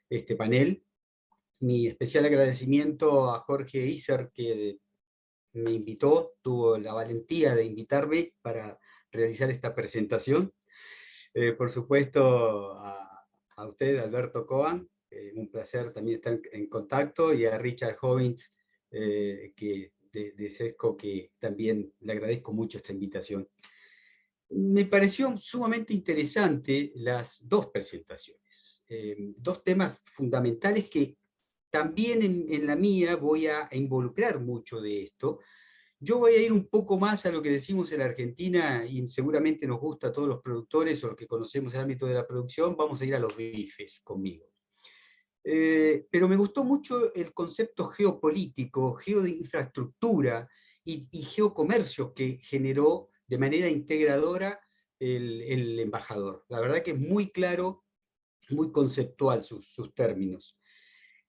este panel. Mi especial agradecimiento a Jorge Iser, que me invitó, tuvo la valentía de invitarme para realizar esta presentación. Por supuesto, a usted, Alberto Coan, un placer también estar en contacto, y a Richard Hovins, de SESCO, que también le agradezco mucho esta invitación. Me pareció sumamente interesante las dos presentaciones, dos temas fundamentales que también en la mía voy a involucrar mucho de esto. Yo voy a ir un poco más a lo que decimos en Argentina, y seguramente nos gusta a todos los productores o los que conocemos el ámbito de la producción, vamos a ir a los bifes conmigo. Pero me gustó mucho el concepto geopolítico, geoinfraestructura y geocomercio que generó de manera integradora el embajador. La verdad que es muy claro, muy conceptual sus términos.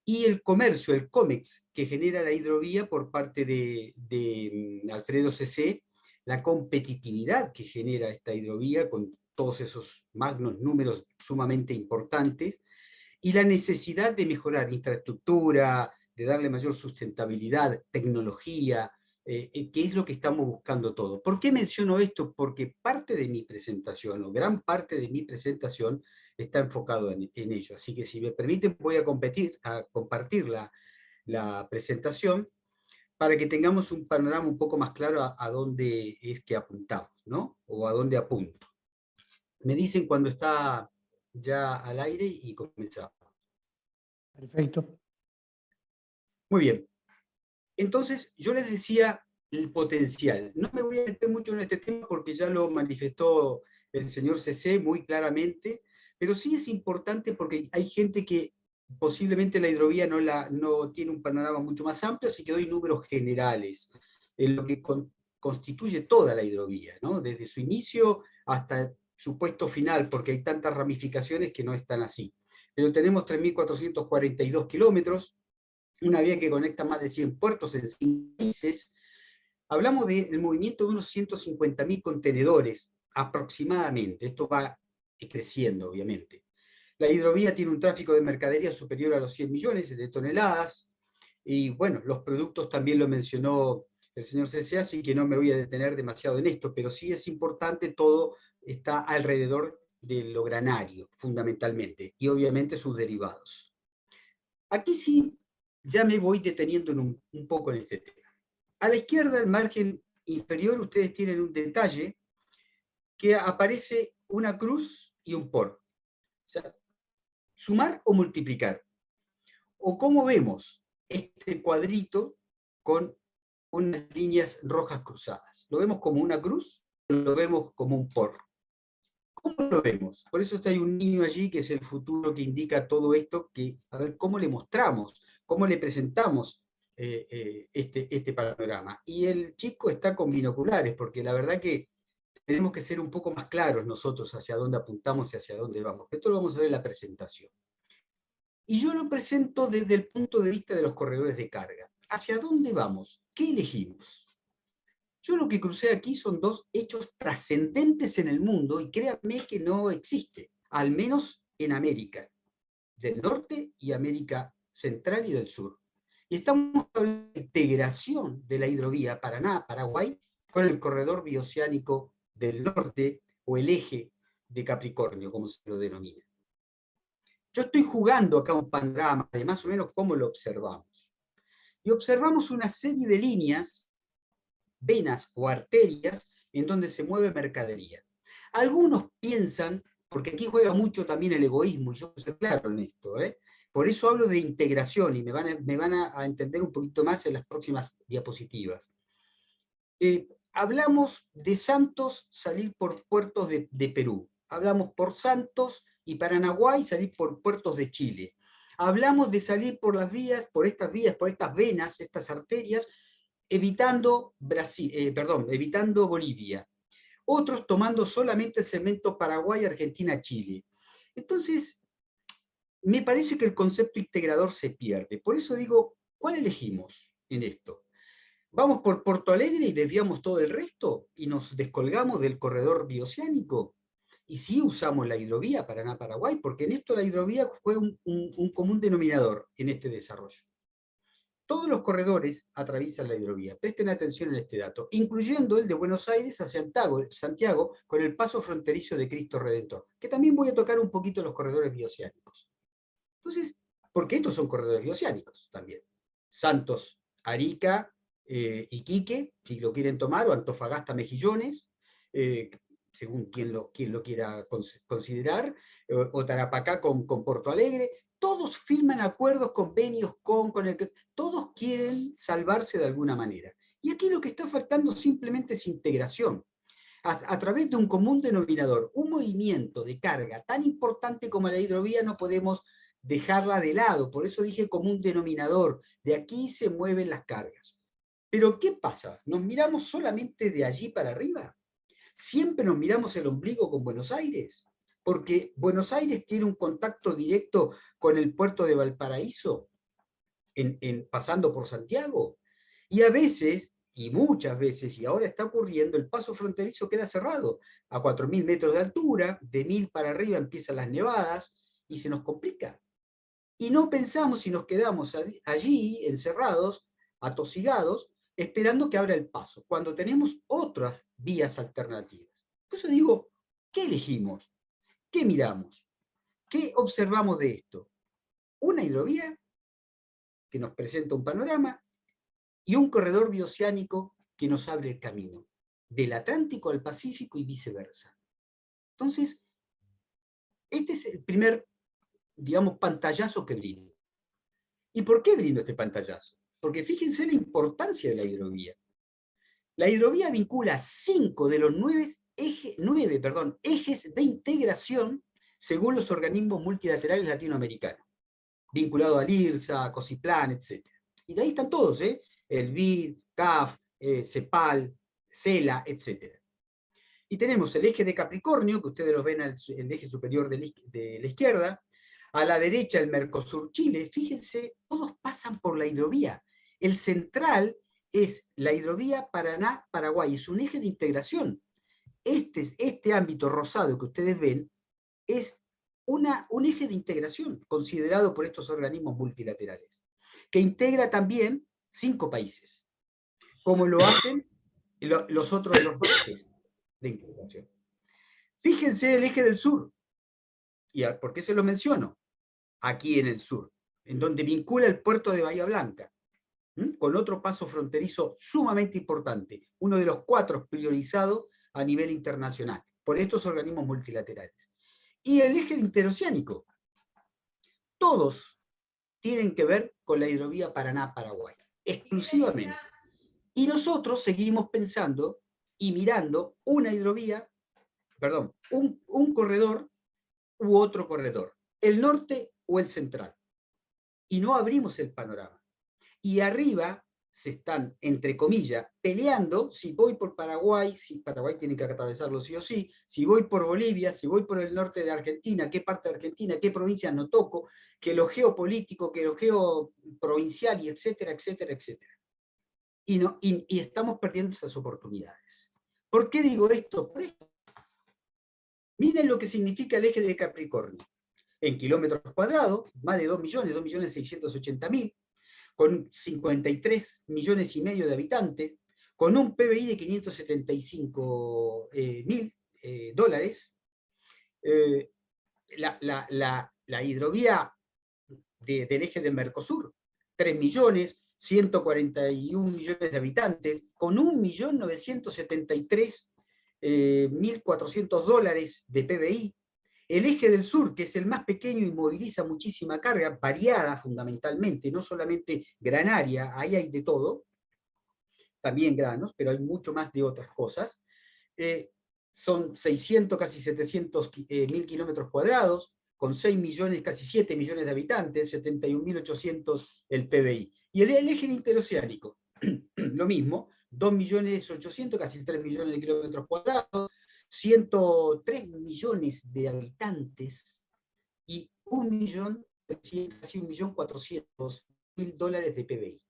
Y el comercio, el COMEX, que genera la hidrovía por parte de Alfredo CC, la competitividad que genera esta hidrovía con todos esos magnos números sumamente importantes, y la necesidad de mejorar infraestructura, de darle mayor sustentabilidad, tecnología, que es lo que estamos buscando todos. ¿Por qué menciono esto? Porque parte de mi presentación, o gran parte de mi presentación, está enfocado en ello. Así que si me permiten voy a compartir la presentación para que tengamos un panorama un poco más claro a dónde es que apuntamos, ¿no? O a dónde apunto. Me dicen cuando está ya al aire y comenzamos. Perfecto. Muy bien. Entonces, yo les decía el potencial. No me voy a meter mucho en este tema porque ya lo manifestó el señor CC muy claramente, pero sí es importante porque hay gente que posiblemente la hidrovía no tiene un panorama mucho más amplio, así que doy números generales en lo que constituye toda la hidrovía, ¿no? Desde su inicio hasta su puesto final, porque hay tantas ramificaciones que no están así. Pero tenemos 3.442 kilómetros, una vía que conecta más de 100 puertos en 5 países. Hablamos del movimiento de unos 150.000 contenedores aproximadamente. Esto va creciendo, obviamente. La hidrovía tiene un tráfico de mercadería superior a los 100 millones de toneladas, y bueno, los productos también lo mencionó el señor CC, así que no me voy a detener demasiado en esto, pero sí es importante, todo está alrededor de lo granario, fundamentalmente, y obviamente sus derivados. Aquí sí ya me voy deteniendo un poco en este tema. A la izquierda, el margen inferior, ustedes tienen un detalle que aparece una cruz y un por. O sea, sumar o multiplicar. O cómo vemos este cuadrito con unas líneas rojas cruzadas. ¿Lo vemos como una cruz o lo vemos como un por? ¿Cómo lo vemos? Por eso hay un niño allí que es el futuro, que indica todo esto, que a ver cómo le mostramos, cómo le presentamos este panorama. Y el chico está con binoculares, porque la verdad que tenemos que ser un poco más claros nosotros hacia dónde apuntamos y hacia dónde vamos. Esto lo vamos a ver en la presentación. Y yo lo presento desde el punto de vista de los corredores de carga. ¿Hacia dónde vamos? ¿Qué elegimos? Yo lo que crucé aquí son dos hechos trascendentes en el mundo, y créanme que no existe, al menos en América del Norte y América Central y del Sur. Y estamos hablando de integración de la hidrovía Paraná-Paraguay con el corredor bioceánico del norte, o el eje de Capricornio, como se lo denomina. Yo estoy jugando acá un panorama de más o menos cómo lo observamos. Y observamos una serie de líneas, venas o arterias, en donde se mueve mercadería. Algunos piensan, porque aquí juega mucho también el egoísmo, y yo soy claro en esto, por eso hablo de integración, y me van a entender un poquito más en las próximas diapositivas. Hablamos de Santos salir por puertos de Perú, hablamos por Santos y Paranaguay salir por puertos de Chile, hablamos de salir por las vías, por estas venas, estas arterias, evitando Bolivia. Otros tomando solamente el segmento Paraguay, Argentina, Chile. Entonces, me parece que el concepto integrador se pierde. Por eso digo, ¿cuál elegimos en esto? ¿Vamos por Porto Alegre y desviamos todo el resto y nos descolgamos del corredor bioceánico? Y sí usamos la hidrovía Paraná-Paraguay, porque en esto la hidrovía fue un común denominador en este desarrollo. Todos los corredores atraviesan la hidrovía. Presten atención en este dato, incluyendo el de Buenos Aires a Santiago, con el paso fronterizo de Cristo Redentor, que también voy a tocar un poquito los corredores bioceánicos. Entonces, porque estos son corredores bioceánicos también. Santos, Arica, Iquique, si lo quieren tomar, o Antofagasta, Mejillones, según quien lo quiera considerar, o Tarapacá con Porto Alegre. Todos firman acuerdos, convenios con el que todos quieren salvarse de alguna manera. Y aquí lo que está faltando simplemente es integración. A través de un común denominador, un movimiento de carga tan importante como la hidrovía no podemos dejarla de lado. Por eso dije común denominador. De aquí se mueven las cargas. Pero ¿qué pasa? ¿Nos miramos solamente de allí para arriba? ¿Siempre nos miramos el ombligo con Buenos Aires? Porque Buenos Aires tiene un contacto directo con el puerto de Valparaíso, pasando por Santiago. Y a veces, y muchas veces, y ahora está ocurriendo, el paso fronterizo queda cerrado a 4.000 metros de altura, de 1.000 para arriba empiezan las nevadas, y se nos complica. Y no pensamos si nos quedamos allí, encerrados, atosigados, esperando que abra el paso, cuando tenemos otras vías alternativas. Por eso digo, ¿qué elegimos? ¿Qué miramos? ¿Qué observamos de esto? Una hidrovía que nos presenta un panorama y un corredor bioceánico que nos abre el camino, del Atlántico al Pacífico y viceversa. Entonces, este es el primer, digamos, pantallazo que brindo. ¿Y por qué brindo este pantallazo? Porque fíjense la importancia de la hidrovía. La hidrovía vincula 5 de los 9 ejes de integración según los organismos multilaterales latinoamericanos, vinculado al IRSA, a COSIPLAN, etc. Y de ahí están todos, el BID, CAF, CEPAL, CELA, etc. Y tenemos el eje de Capricornio, que ustedes lo ven el eje superior de la izquierda, a la derecha el Mercosur-Chile, fíjense, todos pasan por la hidrovía. El central es la hidrovía Paraná-Paraguay, es un eje de integración. Este ámbito rosado que ustedes ven es un eje de integración considerado por estos organismos multilaterales, que integra también 5 países, como lo hacen los otros ejes de integración. Fíjense el eje del sur. ¿Y por qué se lo menciono? Aquí en el sur, en donde vincula el puerto de Bahía Blanca, con otro paso fronterizo sumamente importante, uno de los 4 priorizados a nivel internacional, por estos organismos multilaterales. Y el eje interoceánico. Todos tienen que ver con la hidrovía Paraná-Paraguay, exclusivamente. Y nosotros seguimos pensando y mirando una hidrovía, perdón, un corredor u otro corredor, el norte o el central. Y no abrimos el panorama. Y arriba se están, entre comillas, peleando si voy por Paraguay, si Paraguay tiene que atravesarlo sí o sí, si voy por Bolivia, si voy por el norte de Argentina, qué parte de Argentina, qué provincia no toco, que lo geopolítico, que lo geoprovincial, y etcétera, etcétera, etcétera. Y estamos perdiendo esas oportunidades. ¿Por qué digo esto? Por esto. Miren lo que significa el eje de Capricornio. En kilómetros cuadrados, más de 2.680.000, con 53 millones y medio de habitantes, con un PBI de 575.000 dólares, la hidrovía del eje de Mercosur, 3.141.000.000 de habitantes, con 1.973.400 dólares de PBI. El eje del sur, que es el más pequeño y moviliza muchísima carga, variada fundamentalmente, no solamente granaria, ahí hay de todo, también granos, pero hay mucho más de otras cosas. Son 600, casi 700.000 kilómetros cuadrados, con 6 millones, casi 7 millones de habitantes, 71.800 el PBI. Y el eje interoceánico, lo mismo, 2.800.000, casi 3 millones de kilómetros cuadrados, 103 millones de habitantes y 1 casi 1.400.000 dólares de PBI.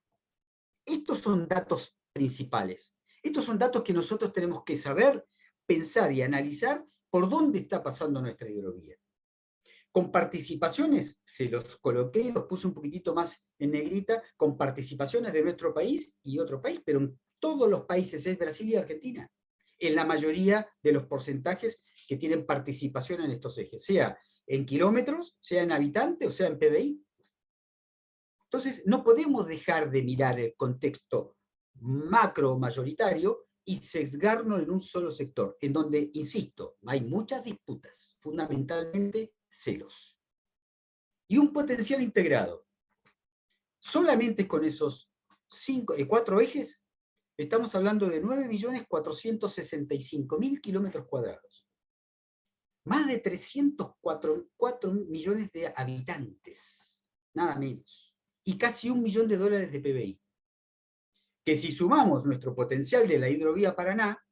Estos son datos principales. Estos son datos que nosotros tenemos que saber, pensar y analizar por dónde está pasando nuestra hidrovía. Con participaciones, se los coloqué y los puse un poquitito más en negrita, con participaciones de nuestro país y otro país, pero en todos los países, es Brasil y Argentina, en la mayoría de los porcentajes que tienen participación en estos ejes, sea en kilómetros, sea en habitantes o sea en PBI. Entonces, no podemos dejar de mirar el contexto macro mayoritario y sesgarnos en un solo sector, en donde, insisto, hay muchas disputas, fundamentalmente celos. Y un potencial integrado. Solamente con esos 4 ejes, estamos hablando de 9.465.000 kilómetros cuadrados. Más de 304 millones de habitantes, nada menos. Y casi $1 millón de PBI. Que si sumamos nuestro potencial de la hidrovía Paraná,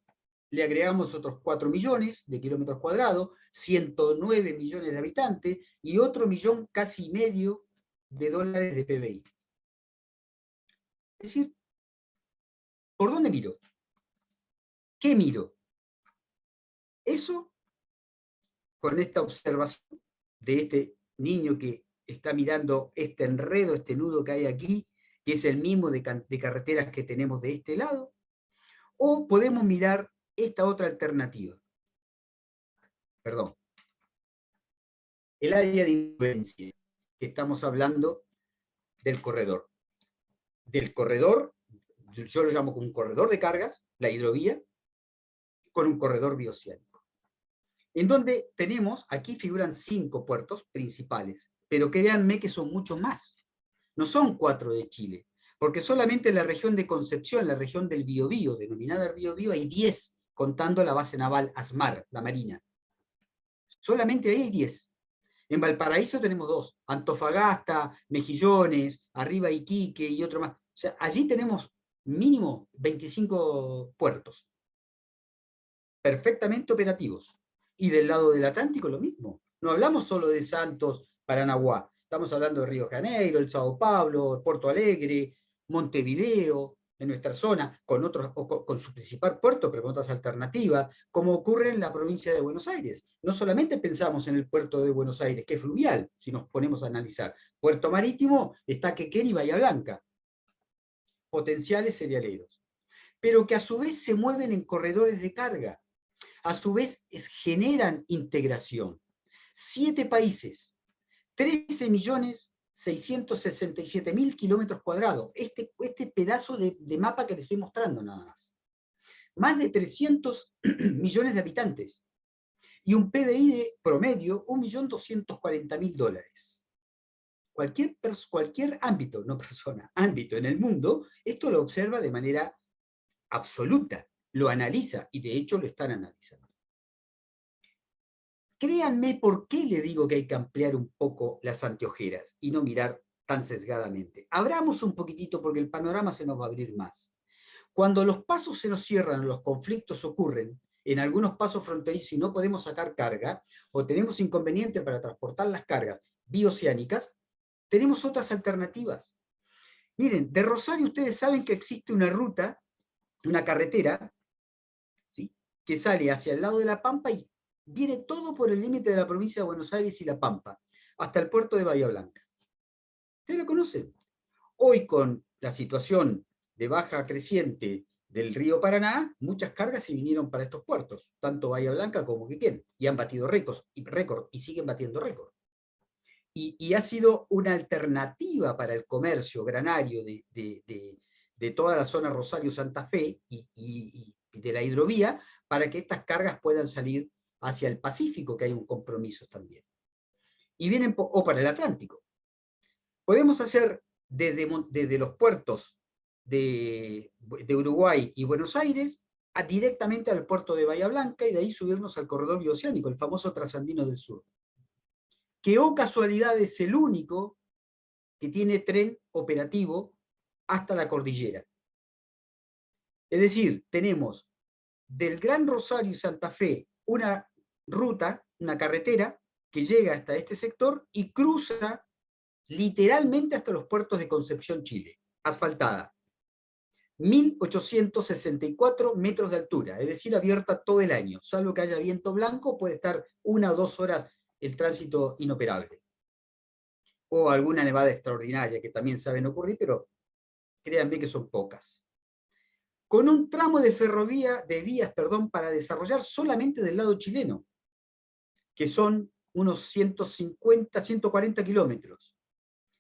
le agregamos otros 4 millones de kilómetros cuadrados, 109 millones de habitantes y otro millón casi y medio de dólares de PBI. Es decir, ¿por dónde miro? ¿Qué miro? Eso, con esta observación de este niño que está mirando este enredo, este nudo que hay aquí, que es el mismo de carreteras que tenemos de este lado, o podemos mirar esta otra alternativa. Perdón. El área de influencia, que estamos hablando del corredor. Del corredor, yo lo llamo como un corredor de cargas, la hidrovía, con un corredor bioceánico. En donde tenemos, aquí figuran 5 puertos principales, pero créanme que son muchos más. No son 4 de Chile, porque solamente en la región de Concepción, la región del Biobío, denominada Biobío, hay 10, contando la base naval ASMAR, la Marina. Solamente ahí hay 10. En Valparaíso tenemos 2, Antofagasta, Mejillones, arriba Iquique y otro más. O sea, allí tenemos mínimo 25 puertos, perfectamente operativos. Y del lado del Atlántico lo mismo. No hablamos solo de Santos, Paranaguá. Estamos hablando de Río de Janeiro, el Sao Paulo, Porto Alegre, Montevideo, en nuestra zona, con su principal puerto, pero con otras alternativas, como ocurre en la provincia de Buenos Aires. No solamente pensamos en el puerto de Buenos Aires, que es fluvial, si nos ponemos a analizar. Puerto marítimo está Quequén y Bahía Blanca. Potenciales cerealeros. Pero que a su vez se mueven en corredores de carga. A su vez generan integración. 7 países, 13.667.000 kilómetros cuadrados. Este pedazo de mapa que les estoy mostrando nada más. Más de 300 millones de habitantes. Y un PBI de promedio, 1.240.000 dólares. Cualquier ámbito, no persona, ámbito en el mundo, esto lo observa de manera absoluta, lo analiza y de hecho lo están analizando. Créanme por qué le digo que hay que ampliar un poco las anteojeras y no mirar tan sesgadamente. Abramos un poquitito porque el panorama se nos va a abrir más. Cuando los pasos se nos cierran, los conflictos ocurren, en algunos pasos fronterizos y no podemos sacar carga, o tenemos inconveniente para transportar las cargas bioceánicas, tenemos otras alternativas. Miren, de Rosario ustedes saben que existe una ruta, una carretera, ¿sí?, que sale hacia el lado de La Pampa y viene todo por el límite de la provincia de Buenos Aires y La Pampa, hasta el puerto de Bahía Blanca. ¿Ustedes lo conocen? Hoy, con la situación de baja creciente del río Paraná, muchas cargas se vinieron para estos puertos, tanto Bahía Blanca como Quequén, y han batido récords y siguen batiendo récords. Y ha sido una alternativa para el comercio granario de toda la zona Rosario-Santa Fe y de la hidrovía, para que estas cargas puedan salir hacia el Pacífico, que hay un compromiso también. Y vienen, o para el Atlántico. Podemos hacer desde los puertos de Uruguay y Buenos Aires directamente al puerto de Bahía Blanca y de ahí subirnos al corredor bioceánico, el famoso Trasandino del Sur. Que, oh casualidad, es el único que tiene tren operativo hasta la cordillera. Es decir, tenemos del Gran Rosario y Santa Fe una ruta, una carretera, que llega hasta este sector y cruza literalmente hasta los puertos de Concepción, Chile, asfaltada. 1.864 metros de altura, es decir, abierta todo el año, salvo que haya viento blanco, puede estar 1 o 2 horas el tránsito inoperable. O alguna nevada extraordinaria, que también saben ocurrir, pero créanme que son pocas. Con un tramo de vías, para desarrollar solamente del lado chileno, que son unos 150, 140 kilómetros,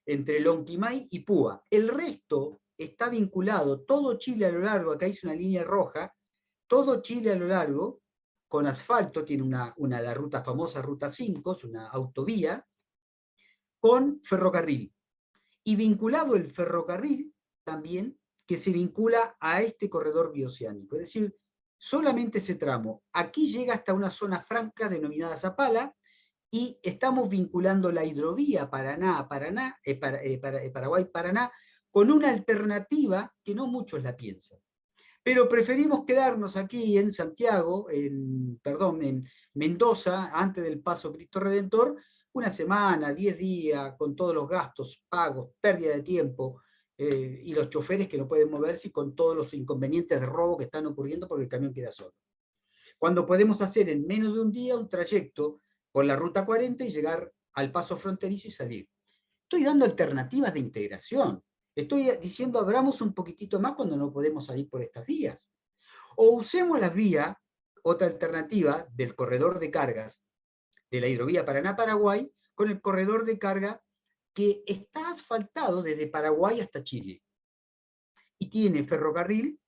entre Lonquimay y Púa. El resto está vinculado, todo Chile a lo largo, acá hice una línea roja, todo Chile a lo largo, con asfalto, tiene la ruta famosa, Ruta 5, es una autovía, con ferrocarril. Y vinculado el ferrocarril también, que se vincula a este corredor bioceánico. Es decir, solamente ese tramo. Aquí llega hasta una zona franca denominada Zapala, y estamos vinculando la hidrovía Paraguay-Paraná con una alternativa que no muchos la piensan. Pero preferimos quedarnos aquí en Santiago, en Mendoza, antes del Paso Cristo Redentor, una semana, 10 días, con todos los gastos pagos, pérdida de tiempo, y los choferes que no pueden moverse y con todos los inconvenientes de robo que están ocurriendo porque el camión queda solo. Cuando podemos hacer en menos de un día un trayecto por la Ruta 40 y llegar al paso fronterizo y salir. Estoy dando alternativas de integración. Estoy diciendo abramos un poquitito más cuando no podemos salir por estas vías. O usemos las vías, otra alternativa del corredor de cargas de la hidrovía Paraná-Paraguay, con el corredor de carga que está asfaltado desde Paraguay hasta Chile. Y tiene ferrocarril,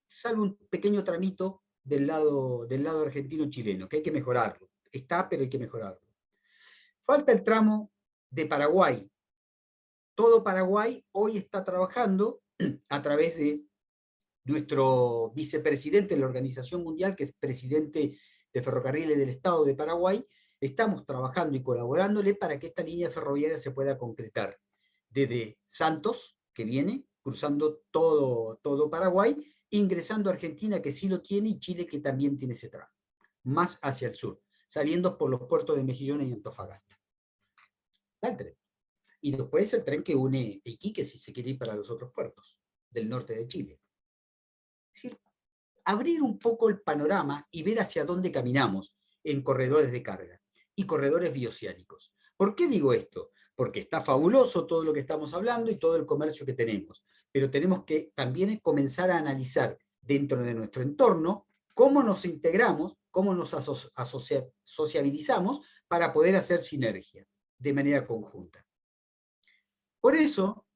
salvo un pequeño tramito del lado argentino-chileno, que hay que mejorarlo. Está, pero hay que mejorarlo. Falta el tramo de Paraguay. Todo Paraguay hoy está trabajando a través de nuestro vicepresidente de la Organización Mundial, que es presidente de Ferrocarriles del Estado de Paraguay. Estamos trabajando y colaborándole para que esta línea ferroviaria se pueda concretar desde Santos, que viene, cruzando todo Paraguay, ingresando a Argentina, que sí lo tiene, y Chile, que también tiene ese tramo, más hacia el sur, saliendo por los puertos de Mejillones y Antofagasta. El tren. Y después el tren que une Iquique, si se quiere ir para los otros puertos del norte de Chile. Es decir, abrir un poco el panorama y ver hacia dónde caminamos en corredores de carga y corredores bioceánicos. ¿Por qué digo esto? Porque está fabuloso todo lo que estamos hablando y todo el comercio que tenemos, pero tenemos que también comenzar a analizar dentro de nuestro entorno cómo nos integramos, cómo nos sociabilizamos para poder hacer sinergia de manera conjunta. Por eso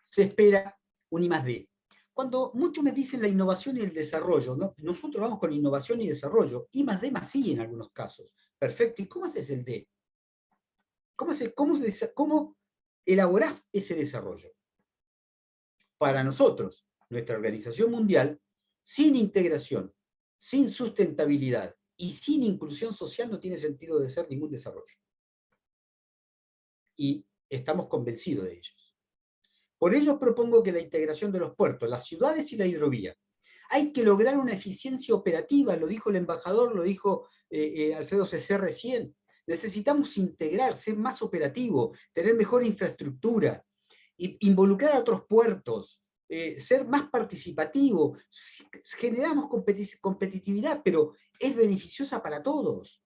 se espera un I+D. Cuando muchos me dicen la innovación y el desarrollo, ¿no? Nosotros vamos con innovación y desarrollo, I+D más I en algunos casos. Perfecto, ¿y cómo haces el D? ¿Cómo elaborás ese desarrollo? Para nosotros, nuestra Organización Mundial, sin integración, sin sustentabilidad y sin inclusión social no tiene sentido de ser ningún desarrollo. Y estamos convencidos de ellos. Por ello propongo que la integración de los puertos, las ciudades y la hidrovía. Hay que lograr una eficiencia operativa, lo dijo el embajador, lo dijo Alfredo Cesé recién. Necesitamos integrar, ser más operativo, tener mejor infraestructura, involucrar a otros puertos, ser más participativo. Generamos competitividad, pero es beneficiosa para todos.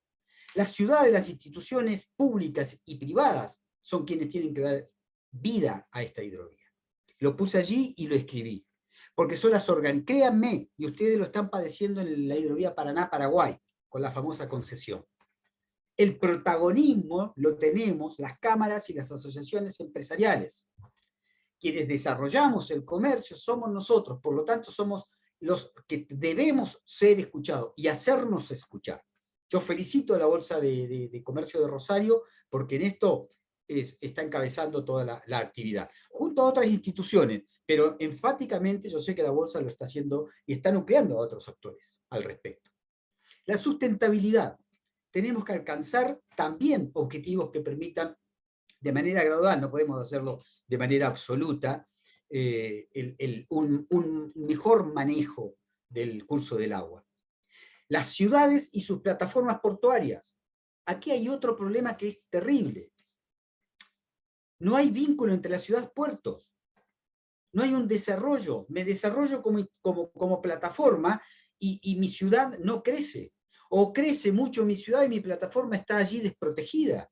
Las ciudades, las instituciones públicas y privadas son quienes tienen que dar vida a esta hidrovía. Lo puse allí y lo escribí. Porque son las créanme, y ustedes lo están padeciendo en la hidrovía Paraná-Paraguay, con la famosa concesión. El protagonismo lo tenemos las cámaras y las asociaciones empresariales. Quienes desarrollamos el comercio somos nosotros, por lo tanto somos los que debemos ser escuchados y hacernos escuchar. Yo felicito a la Bolsa de Comercio de Rosario porque en esto está encabezando toda la actividad, junto a otras instituciones, pero enfáticamente yo sé que la Bolsa lo está haciendo y está nucleando a otros actores al respecto. La sustentabilidad. Tenemos que alcanzar también objetivos que permitan de manera gradual, no podemos hacerlo de manera absoluta, un mejor manejo del curso del agua. Las ciudades y sus plataformas portuarias. Aquí hay otro problema que es terrible. No hay vínculo entre la ciudad-puertos. No hay un desarrollo. Me desarrollo como plataforma y mi ciudad no crece. O crece mucho mi ciudad y mi plataforma está allí desprotegida.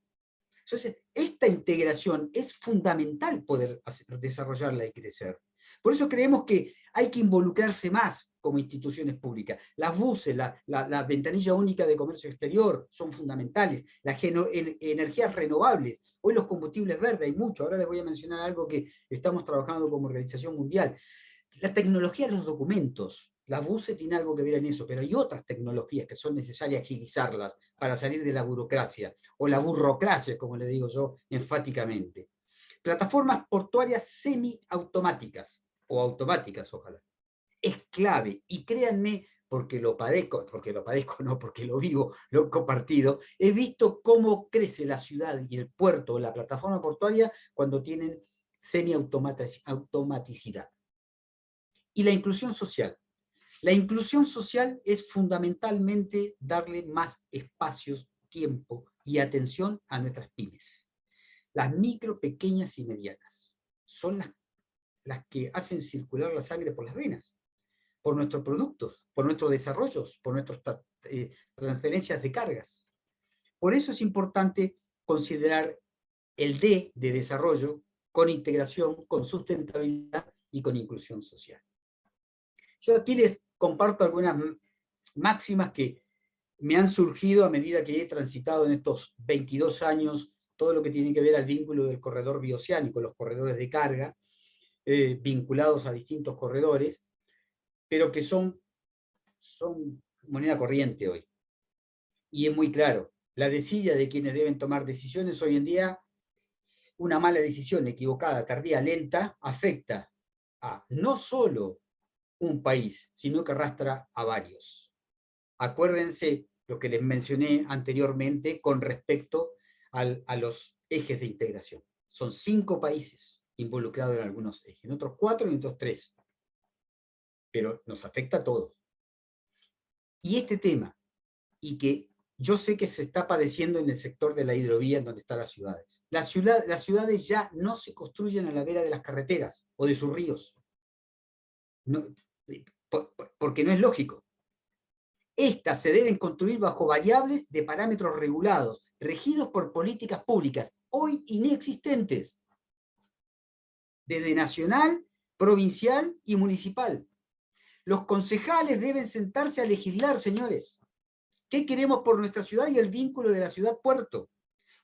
Entonces, esta integración es fundamental poder desarrollarla y crecer. Por eso creemos que hay que involucrarse más como instituciones públicas. Las buses, la ventanilla única de comercio exterior son fundamentales. Las energías renovables, hoy los combustibles verdes hay mucho. Ahora les voy a mencionar algo que estamos trabajando como organización mundial. La tecnología de los documentos, la BUSE tiene algo que ver en eso, pero hay otras tecnologías que son necesarias agilizarlas para salir de la burocracia, o la burrocracia, como le digo yo enfáticamente. Plataformas portuarias semiautomáticas, o automáticas, ojalá. Es clave, y créanme, porque lo padezco, no porque lo vivo, lo he compartido, he visto cómo crece la ciudad y el puerto, la plataforma portuaria, cuando tienen semiautomaticidad. Y la inclusión social. La inclusión social es fundamentalmente darle más espacios, tiempo y atención a nuestras pymes. Las micro, pequeñas y medianas son las que hacen circular la sangre por las venas, por nuestros productos, por nuestros desarrollos, por nuestras transferencias de cargas. Por eso es importante considerar el D de desarrollo con integración, con sustentabilidad y con inclusión social. Yo aquí les comparto algunas máximas que me han surgido a medida que he transitado en estos 22 años todo lo que tiene que ver al vínculo del corredor bioceánico, los corredores de carga, vinculados a distintos corredores, pero que son moneda corriente hoy. Y es muy claro, la desidia de quienes deben tomar decisiones hoy en día, una mala decisión, equivocada, tardía, lenta, afecta a no solo un país, sino que arrastra a varios. Acuérdense lo que les mencioné anteriormente con respecto a los ejes de integración. Son 5 países involucrados en algunos ejes, en otros 4 y en otros 3. Pero nos afecta a todos. Y este tema, y que yo sé que se está padeciendo en el sector de la hidrovía, en donde están las ciudades. Las ciudades ya no se construyen a la vera de las carreteras o de sus ríos. No, porque no es lógico. Estas se deben construir bajo variables de parámetros regulados, regidos por políticas públicas, hoy inexistentes, desde nacional, provincial y municipal. Los concejales deben sentarse a legislar, señores. ¿Qué queremos por nuestra ciudad y el vínculo de la ciudad-puerto?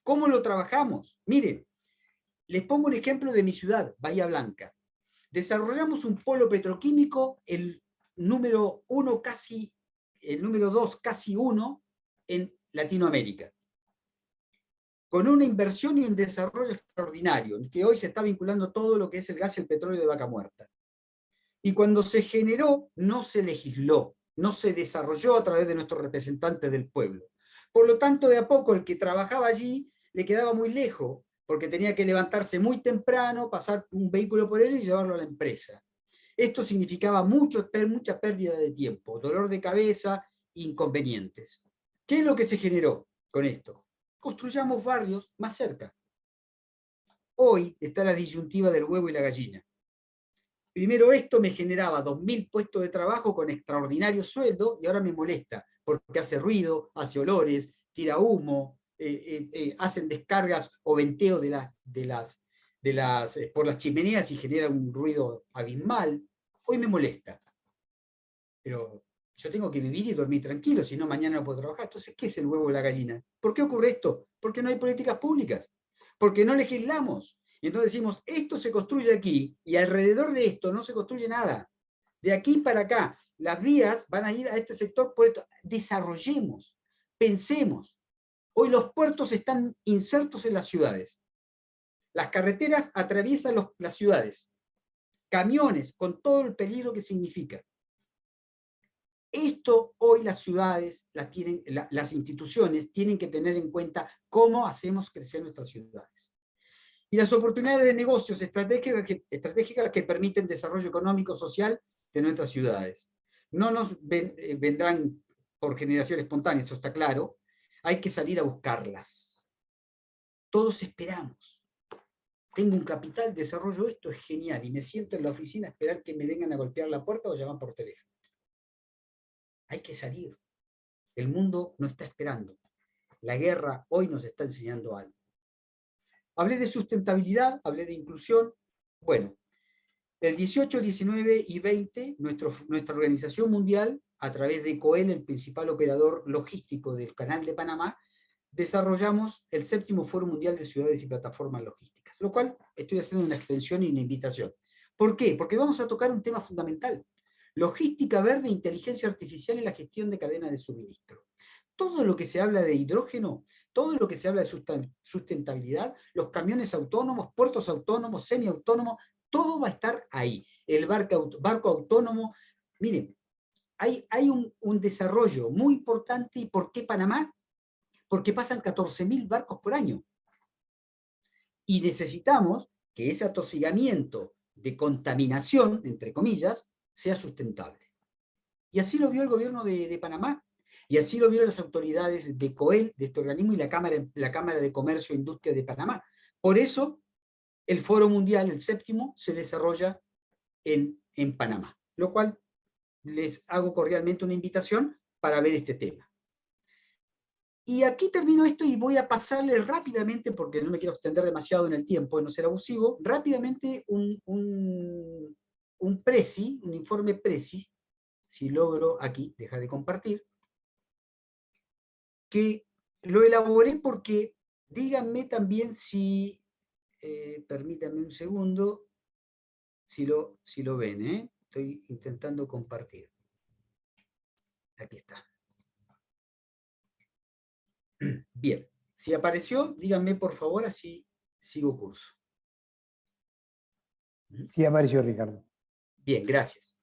¿Cómo lo trabajamos? Miren, les pongo un ejemplo de mi ciudad, Bahía Blanca. Desarrollamos un polo petroquímico, el número 2 casi 1 en Latinoamérica, con una inversión y un desarrollo extraordinario, que hoy se está vinculando todo lo que es el gas y el petróleo de Vaca Muerta. Y cuando se generó, no se legisló, no se desarrolló a través de nuestros representantes del pueblo. Por lo tanto, de a poco el que trabajaba allí le quedaba muy lejos, porque tenía que levantarse muy temprano, pasar un vehículo por él y llevarlo a la empresa. Esto significaba mucha pérdida de tiempo, dolor de cabeza, inconvenientes. ¿Qué es lo que se generó con esto? Construyamos barrios más cerca. Hoy está la disyuntiva del huevo y la gallina. Primero esto me generaba 2.000 puestos de trabajo con extraordinario sueldo y ahora me molesta porque hace ruido, hace olores, tira humo, hacen descargas o venteo por las chimeneas y genera un ruido abismal. Hoy me molesta. Pero yo tengo que vivir y dormir tranquilo, si no mañana no puedo trabajar. Entonces, ¿qué es el huevo y la gallina? ¿Por qué ocurre esto? Porque no hay políticas públicas, porque no legislamos. Y entonces decimos, esto se construye aquí, y alrededor de esto no se construye nada. De aquí para acá, las vías van a ir a este sector, por esto. Desarrollemos, pensemos. Hoy los puertos están insertos en las ciudades. Las carreteras atraviesan las ciudades. Camiones, con todo el peligro que significa. Esto hoy las ciudades, las instituciones tienen que tener en cuenta cómo hacemos crecer nuestras ciudades. Y las oportunidades de negocios estratégicas que permiten desarrollo económico, social de nuestras ciudades. No nos vendrán por generación espontánea, esto está claro. Hay que salir a buscarlas. Todos esperamos. tengo un capital, desarrollo esto, es genial, y me siento en la oficina a esperar que me vengan a golpear la puerta o llamar por teléfono. Hay que salir. El mundo no está esperando. La guerra hoy nos está enseñando algo. Hablé de sustentabilidad, hablé de inclusión. Bueno, el 18, 19 y 20, nuestra organización mundial, a través de COEL, el principal operador logístico del Canal de Panamá, desarrollamos el 7º Foro Mundial de Ciudades y Plataformas Logísticas, lo cual estoy haciendo una extensión y una invitación. ¿Por qué? Porque vamos a tocar un tema fundamental: logística verde e inteligencia artificial en la gestión de cadenas de suministro. Todo lo que se habla de hidrógeno, todo lo que se habla de sustentabilidad, los camiones autónomos, puertos autónomos, semiautónomos, todo va a estar ahí. El barco autónomo. Miren, hay un desarrollo muy importante. ¿Y por qué Panamá? Porque pasan 14.000 barcos por año. Y necesitamos que ese atosigamiento de contaminación, entre comillas, sea sustentable. Y así lo vio el gobierno de Panamá. Y así lo vieron las autoridades de COEL, de este organismo, y la Cámara de Comercio e Industria de Panamá. Por eso, el Foro Mundial, el 7º, se desarrolla en Panamá, lo cual les hago cordialmente una invitación para ver este tema. Y aquí termino esto y voy a pasarle rápidamente, porque no me quiero extender demasiado en el tiempo y no ser abusivo, rápidamente un informe PRESI, si logro aquí dejar de compartir, que lo elaboré porque, díganme también si, permítanme un segundo, si lo ven, estoy intentando compartir. Aquí está. Bien, si apareció, díganme por favor, así sigo curso. Sí, apareció, Ricardo. Bien, gracias.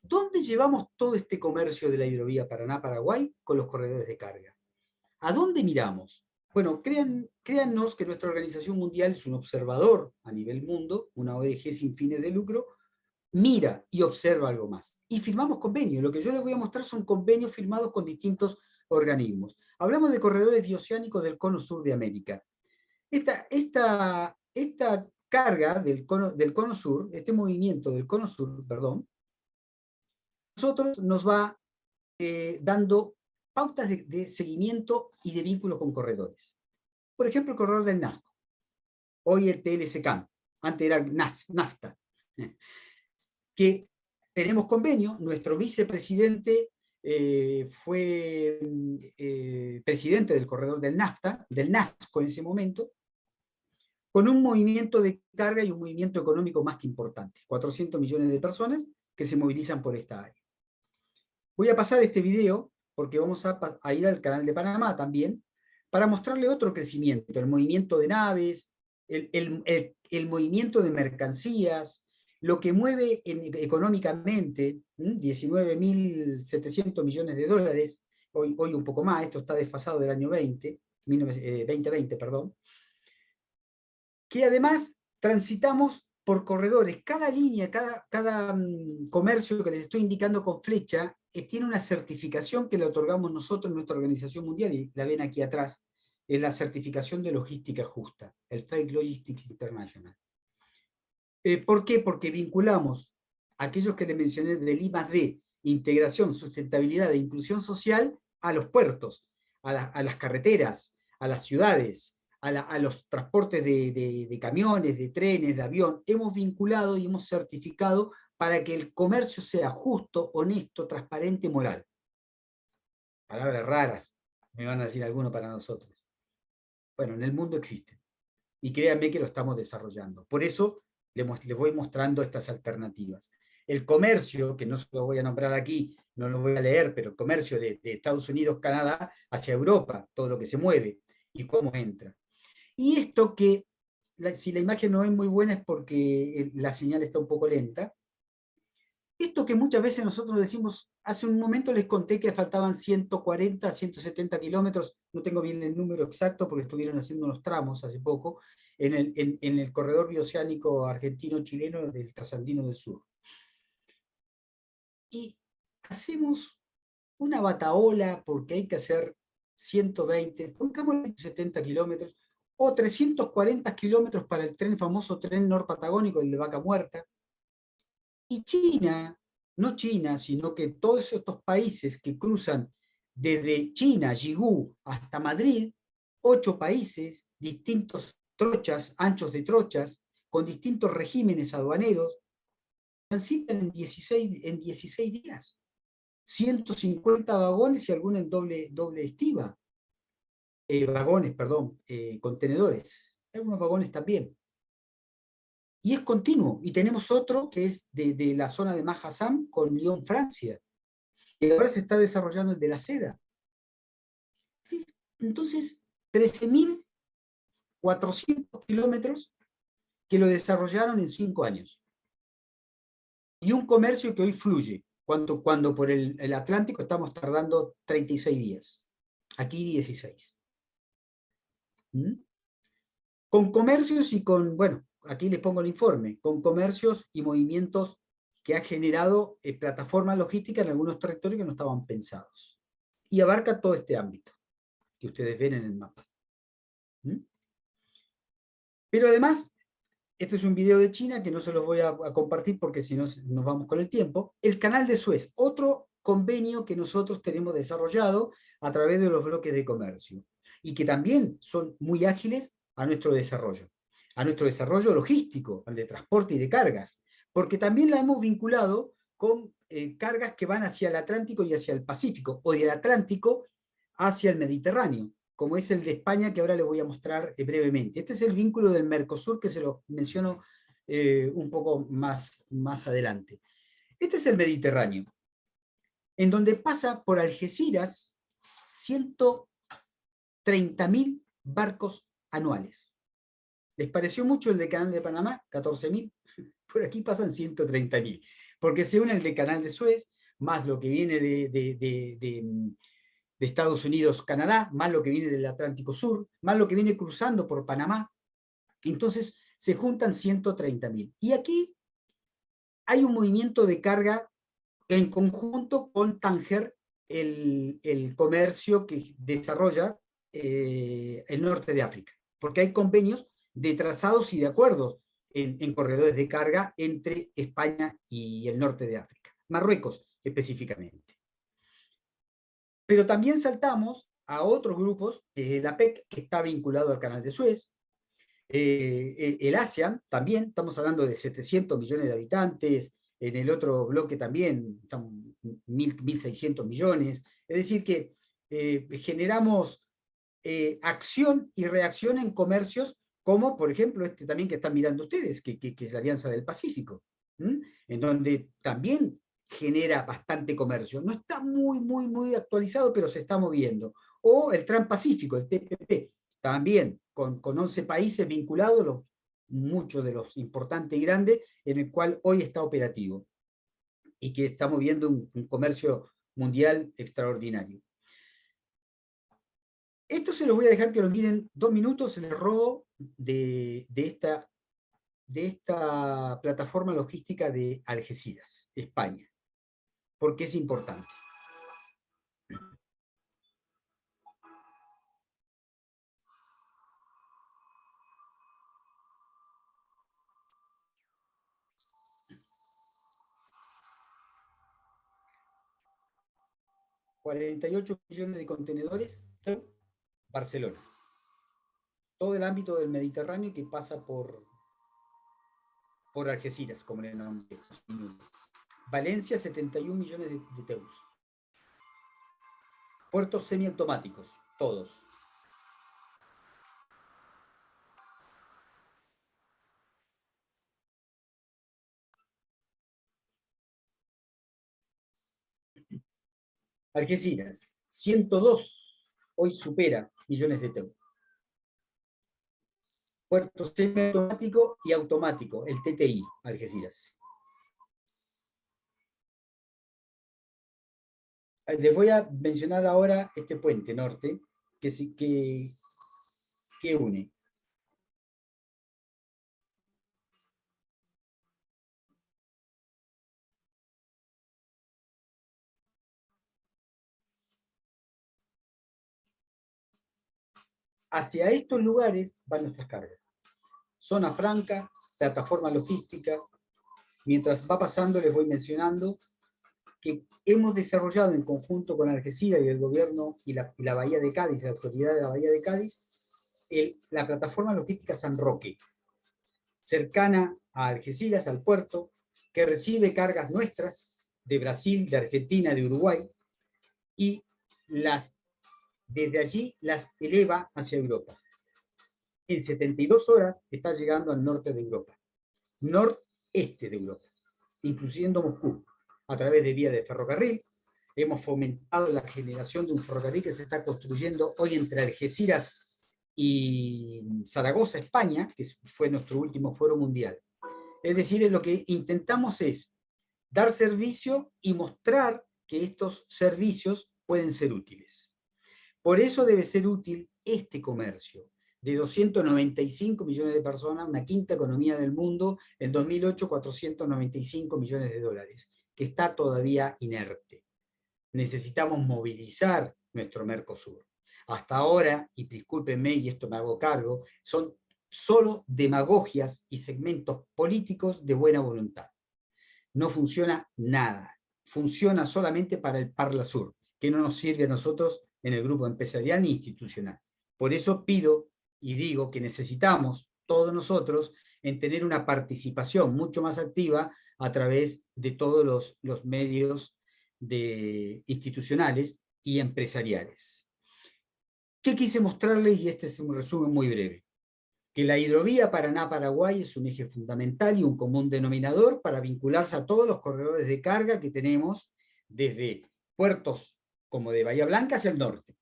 ¿Dónde llevamos todo este comercio de la hidrovía Paraná-Paraguay con los corredores de carga? ¿A dónde miramos? Bueno, créannos que nuestra organización mundial es un observador a nivel mundo, una ONG sin fines de lucro, mira y observa algo más. Y firmamos convenios. Lo que yo les voy a mostrar son convenios firmados con distintos organismos. Hablamos de corredores bioceánicos del cono sur de América. Esta carga del cono sur, este movimiento del cono sur, perdón, nosotros nos va dando pautas de seguimiento y de vínculo con corredores. Por ejemplo, el corredor del NASCO, hoy el TLSCAM, antes era NAFTA, que tenemos convenio. Nuestro vicepresidente fue presidente del corredor del NAFTA, del NASCO en ese momento, con un movimiento de carga y un movimiento económico más que importante, 400 millones de personas que se movilizan por esta área. Voy a pasar este video porque vamos a ir al canal de Panamá también, para mostrarle otro crecimiento, el movimiento de naves, el movimiento de mercancías, lo que mueve económicamente, 19.700 millones de dólares, hoy un poco más, esto está desfasado del año 2020, perdón, que además transitamos por corredores. Cada línea, cada comercio que les estoy indicando con flecha, tiene una certificación que le otorgamos nosotros en nuestra organización mundial, y la ven aquí atrás, es la certificación de logística justa, el Fake Logistics International. ¿Por qué? Porque vinculamos aquellos que les mencioné del I+D, integración, sustentabilidad e inclusión social, a los puertos, a las carreteras, a las ciudades, a los transportes de camiones, de trenes, de avión. Hemos vinculado y hemos certificado para que el comercio sea justo, honesto, transparente, moral. Palabras raras, me van a decir algunos para nosotros. Bueno, en el mundo existen. Y créanme que lo estamos desarrollando. Por eso les voy mostrando estas alternativas. El comercio, que no se lo voy a nombrar aquí, no lo voy a leer, pero el comercio de Estados Unidos, Canadá, hacia Europa, todo lo que se mueve y cómo entra. Y esto que, si la imagen no es muy buena es porque la señal está un poco lenta. Esto que muchas veces nosotros decimos, hace un momento les conté que faltaban 140, 170 kilómetros, no tengo bien el número exacto porque estuvieron haciendo unos tramos hace poco, en el corredor bioceánico argentino-chileno del Trasandino del Sur. Y hacemos una batahola porque hay que hacer 120, pongamos 70 kilómetros, o 340 kilómetros para el famoso tren norpatagónico, el de Vaca Muerta. Y China, no China, sino que todos estos países que cruzan desde China, Yigú, hasta Madrid, 8 países, distintos trochas, anchos de trochas, con distintos regímenes aduaneros, transitan en 16 días. 150 vagones y algunos en doble estiba. Contenedores. Algunos vagones también. Y es continuo. Y tenemos otro que es de la zona de Mahassam con Lyon, Francia. Y ahora se está desarrollando el de la seda. Entonces, 13.400 kilómetros que lo desarrollaron en 5 años. Y un comercio que hoy fluye, cuando por el Atlántico estamos tardando 36 días. Aquí 16. ¿Mm? Con comercios y con, bueno, aquí les pongo el informe, con comercios y movimientos que ha generado plataformas logísticas en algunos territorios que no estaban pensados. Y abarca todo este ámbito que ustedes ven en el mapa. ¿Mm? Pero además, este es un video de China que no se los voy a compartir porque si no nos vamos con el tiempo. El Canal de Suez, otro convenio que nosotros tenemos desarrollado a través de los bloques de comercio y que también son muy ágiles a nuestro desarrollo logístico, al de transporte y de cargas, porque también la hemos vinculado con cargas que van hacia el Atlántico y hacia el Pacífico, o del Atlántico hacia el Mediterráneo, como es el de España, que ahora les voy a mostrar brevemente. Este es el vínculo del Mercosur, que se lo menciono un poco más adelante. Este es el Mediterráneo, en donde pasa por Algeciras 130.000 barcos anuales. ¿Les pareció mucho el de Canal de Panamá? 14.000. Por aquí pasan 130.000, porque se une el de Canal de Suez, más lo que viene de Estados Unidos, Canadá, más lo que viene del Atlántico Sur, más lo que viene cruzando por Panamá. Entonces se juntan 130.000. Y aquí hay un movimiento de carga en conjunto con Tánger, el comercio que desarrolla el norte de África, porque hay convenios de trazados y de acuerdos en corredores de carga entre España y el norte de África, Marruecos específicamente. Pero también saltamos a otros grupos, la PEC, que está vinculado al Canal de Suez, el ASEAN también, estamos hablando de 700 millones de habitantes, en el otro bloque también estamos 1.600 millones, es decir que generamos acción y reacción en comercios como, por ejemplo, este también que están mirando ustedes, que es la Alianza del Pacífico, en donde también genera bastante comercio. No está muy actualizado, pero se está moviendo. O el Transpacífico, el TPP, también con 11 países vinculados, muchos de los importantes y grandes, en el cual hoy está operativo y que está moviendo un comercio mundial extraordinario. Esto se los voy a dejar que lo miren 2 minutos, se les robo de esta plataforma logística de Algeciras, España, porque es importante. $48 millones de contenedores en Barcelona. Todo el ámbito del Mediterráneo que pasa por Algeciras, como le nombré. Valencia, 71 millones de TEUs. Puertos semiautomáticos, todos. Algeciras, 102, hoy supera millones de TEU. Puerto semiautomático y automático, el TTI, Algeciras. Les voy a mencionar ahora este puente norte que une. Hacia estos lugares van nuestras cargas. Zona franca, plataforma logística. Mientras va pasando, les voy mencionando que hemos desarrollado en conjunto con Algeciras y el gobierno y la Bahía de Cádiz, la autoridad de la Bahía de Cádiz, la plataforma logística San Roque, cercana a Algeciras, al puerto, que recibe cargas nuestras de Brasil, de Argentina, de Uruguay, y desde allí las eleva hacia Europa. En 72 horas está llegando al norte de Europa, noreste de Europa, incluyendo Moscú, a través de vía de ferrocarril. Hemos fomentado la generación de un ferrocarril que se está construyendo hoy entre Algeciras y Zaragoza, España, que fue nuestro último foro mundial. Es decir, lo que intentamos es dar servicio y mostrar que estos servicios pueden ser útiles. Por eso debe ser útil este comercio de 295 millones de personas, una quinta economía del mundo, en 2008 495 millones de dólares, que está todavía inerte. Necesitamos movilizar nuestro Mercosur. Hasta ahora, y discúlpenme, y esto me hago cargo, son solo demagogias y segmentos políticos de buena voluntad. No funciona nada. Funciona solamente para el Parlasur, que no nos sirve a nosotros en el grupo empresarial ni institucional. Por eso pido y digo que necesitamos, todos nosotros, en tener una participación mucho más activa a través de todos los medios institucionales y empresariales. ¿Qué quise mostrarles? Y este es un resumen muy breve. Que la hidrovía Paraná-Paraguay es un eje fundamental y un común denominador para vincularse a todos los corredores de carga que tenemos desde puertos como de Bahía Blanca hacia el norte,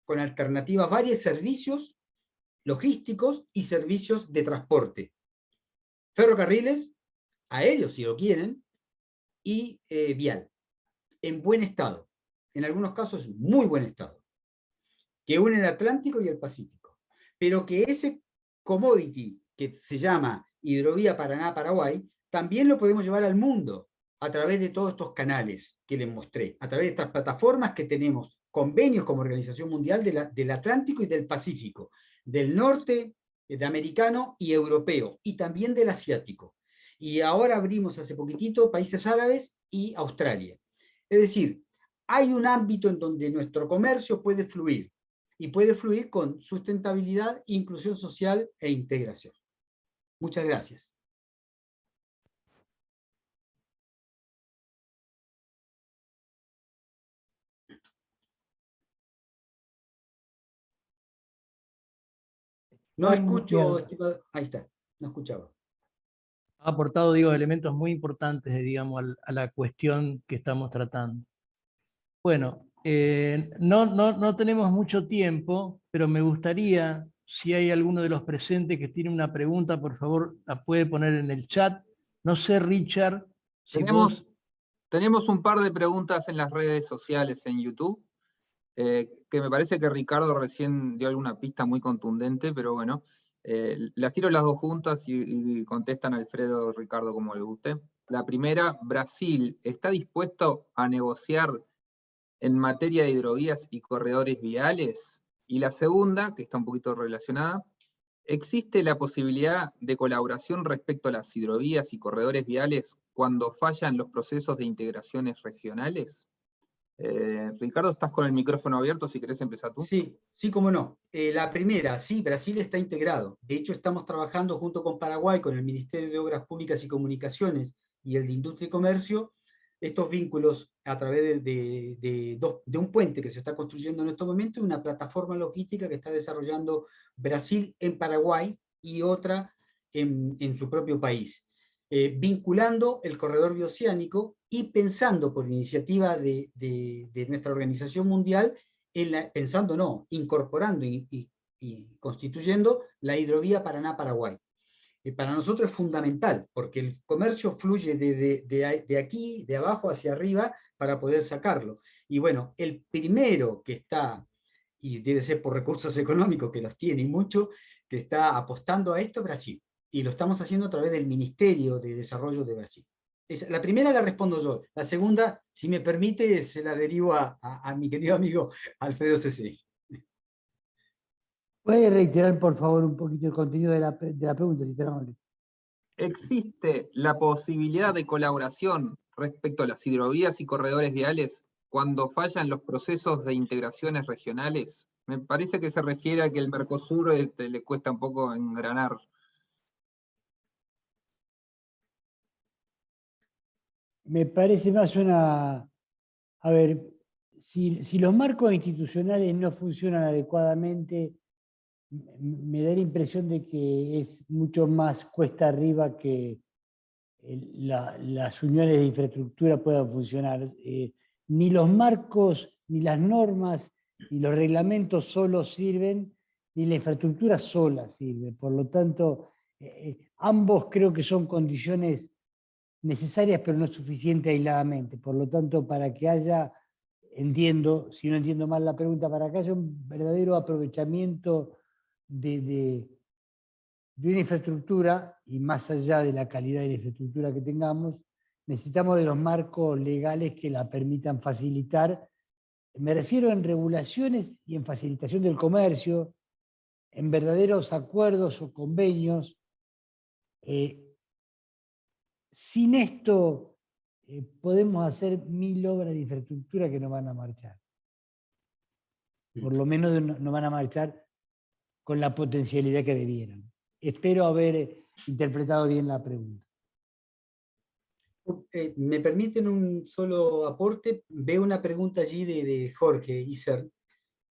con alternativas varias, servicios logísticos y servicios de transporte. Ferrocarriles, aéreos si lo quieren, y vial, en buen estado, en algunos casos muy buen estado, que une el Atlántico y el Pacífico, pero que ese commodity que se llama hidrovía Paraná-Paraguay, también lo podemos llevar al mundo a través de todos estos canales que les mostré, a través de estas plataformas que tenemos, convenios como Organización Mundial del Atlántico y del Pacífico, del norte de americano y europeo, y también del asiático. Y ahora abrimos hace poquitito países árabes y Australia. Es decir, hay un ámbito en donde nuestro comercio puede fluir, y puede fluir con sustentabilidad, inclusión social e integración. Muchas gracias. No escucho, estimado. Ahí está, no escuchaba. Ha aportado, digo, elementos muy importantes, digamos, a la cuestión que estamos tratando. Bueno, no tenemos mucho tiempo, pero me gustaría, si hay alguno de los presentes que tiene una pregunta, por favor, la puede poner en el chat. No sé, Richard, si vos... Tenemos un par de preguntas en las redes sociales, en YouTube, que me parece que Ricardo recién dio alguna pista muy contundente, pero bueno, las tiro las dos juntas y contestan Alfredo o Ricardo como les guste. La primera, Brasil, ¿está dispuesto a negociar en materia de hidrovías y corredores viales? Y la segunda, que está un poquito relacionada, ¿existe la posibilidad de colaboración respecto a las hidrovías y corredores viales cuando fallan los procesos de integraciones regionales? Ricardo, estás con el micrófono abierto, si querés empezar tú. Sí, sí, cómo no. La primera, sí, Brasil está integrado. De hecho, estamos trabajando junto con Paraguay, con el Ministerio de Obras Públicas y Comunicaciones y el de Industria y Comercio, estos vínculos a través de un puente que se está construyendo en estos momentos, una plataforma logística que está desarrollando Brasil en Paraguay y otra en su propio país, vinculando el corredor bioceánico y pensando por iniciativa de nuestra organización mundial, incorporando y constituyendo la hidrovía Paraná-Paraguay. Para nosotros es fundamental, porque el comercio fluye de aquí, de abajo hacia arriba, para poder sacarlo. Y bueno, el primero que está, y debe ser por recursos económicos, que los tiene y mucho, que está apostando a esto es Brasil. Y lo estamos haciendo a través del Ministerio de Desarrollo de Brasil. La primera la respondo yo. La segunda, si me permite, se la derivo a mi querido amigo Alfredo C.C. ¿Puede reiterar, por favor, un poquito el contenido de la pregunta, si está amable? ¿Existe la posibilidad de colaboración respecto a las hidrovías y corredores viales cuando fallan los procesos de integraciones regionales? Me parece que se refiere a que el Mercosur le cuesta un poco engranar. Me parece más una... A ver, si los marcos institucionales no funcionan adecuadamente, me da la impresión de que es mucho más cuesta arriba que las uniones de infraestructura puedan funcionar. Ni los marcos, ni las normas, ni los reglamentos solos sirven, ni la infraestructura sola sirve. Por lo tanto, ambos creo que son condiciones necesarias, pero no suficientes aisladamente. Por lo tanto, para que haya, entiendo, si no entiendo mal la pregunta, para que haya un verdadero aprovechamiento de una infraestructura, y más allá de la calidad de la infraestructura que tengamos, necesitamos de los marcos legales que la permitan facilitar. Me refiero en regulaciones y en facilitación del comercio, en verdaderos acuerdos o convenios. Sin esto podemos hacer 1000 obras de infraestructura que no van a marchar. Por lo menos no van a marchar con la potencialidad que debieran. Espero haber interpretado bien la pregunta. ¿Me permiten un solo aporte? Veo una pregunta allí de Jorge Iser.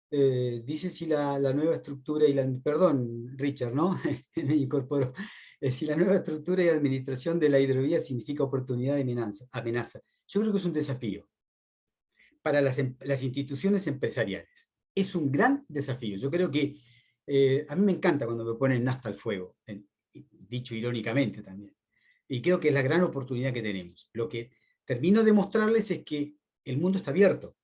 Dice si la nueva estructura y la... Perdón, Richard, ¿no? Me incorporo. Si la nueva estructura y administración de la hidrovía significa oportunidad de amenaza. Yo creo que es un desafío para las instituciones empresariales. Es un gran desafío. Yo creo que a mí me encanta cuando me ponen nafta al fuego, dicho irónicamente también. Y creo que es la gran oportunidad que tenemos. Lo que termino de mostrarles es que el mundo está abierto,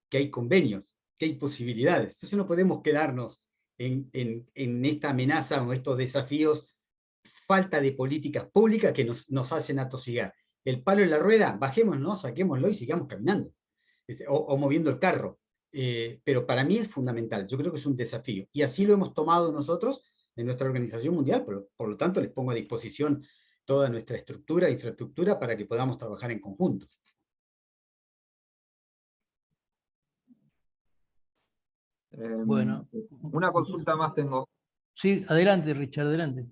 que hay convenios, que hay posibilidades. Entonces no podemos quedarnos en esta amenaza o estos desafíos, falta de políticas públicas que nos hacen atosigar. El palo en la rueda, bajémonos, saquémoslo y sigamos caminando. O moviendo el carro. Pero para mí es fundamental, yo creo que es un desafío. Y así lo hemos tomado nosotros en nuestra organización mundial, por lo tanto les pongo a disposición toda nuestra estructura e infraestructura para que podamos trabajar en conjunto. Bueno. Una consulta más tengo. Sí, adelante, Richard, adelante.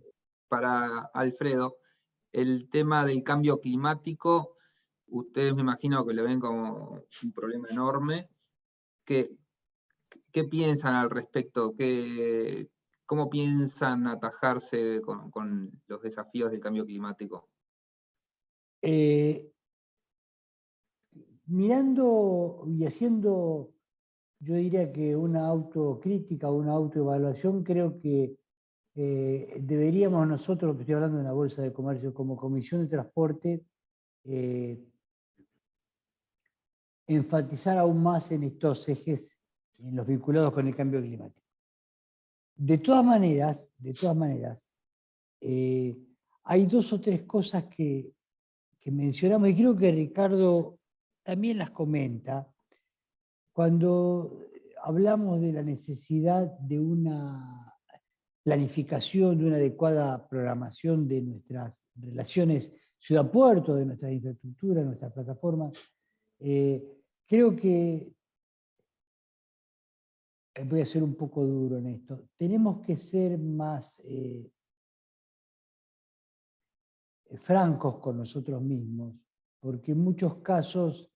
Para Alfredo, el tema del cambio climático, ustedes me imagino que lo ven como un problema enorme. ¿Qué piensan al respecto? ¿Cómo piensan atajarse con los desafíos del cambio climático? Mirando y haciendo, yo diría que una autocrítica, una autoevaluación, creo que deberíamos nosotros, lo que estoy hablando de la Bolsa de Comercio, como Comisión de Transporte, enfatizar aún más en estos ejes, en los vinculados con el cambio climático. De todas maneras, hay 2 o 3 cosas que mencionamos, y creo que Ricardo también las comenta, cuando hablamos de la necesidad de una planificación, de una adecuada programación de nuestras relaciones ciudad-puerto, de nuestras infraestructuras, nuestras plataformas. Creo que, voy a ser un poco duro en esto, tenemos que ser más francos con nosotros mismos, porque en muchos casos,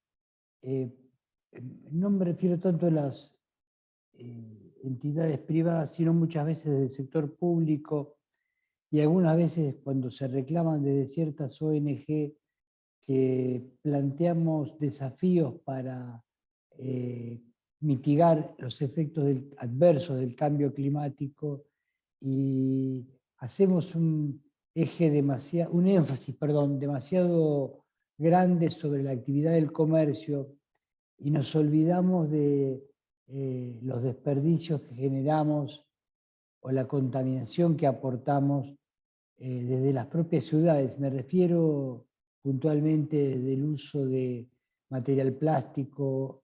no me refiero tanto a las entidades privadas, sino muchas veces del sector público, y algunas veces cuando se reclaman desde ciertas ONG que planteamos desafíos para mitigar los efectos adversos del cambio climático, y hacemos un énfasis demasiado grande sobre la actividad del comercio y nos olvidamos de los desperdicios que generamos o la contaminación que aportamos desde las propias ciudades. Me refiero puntualmente del uso de material plástico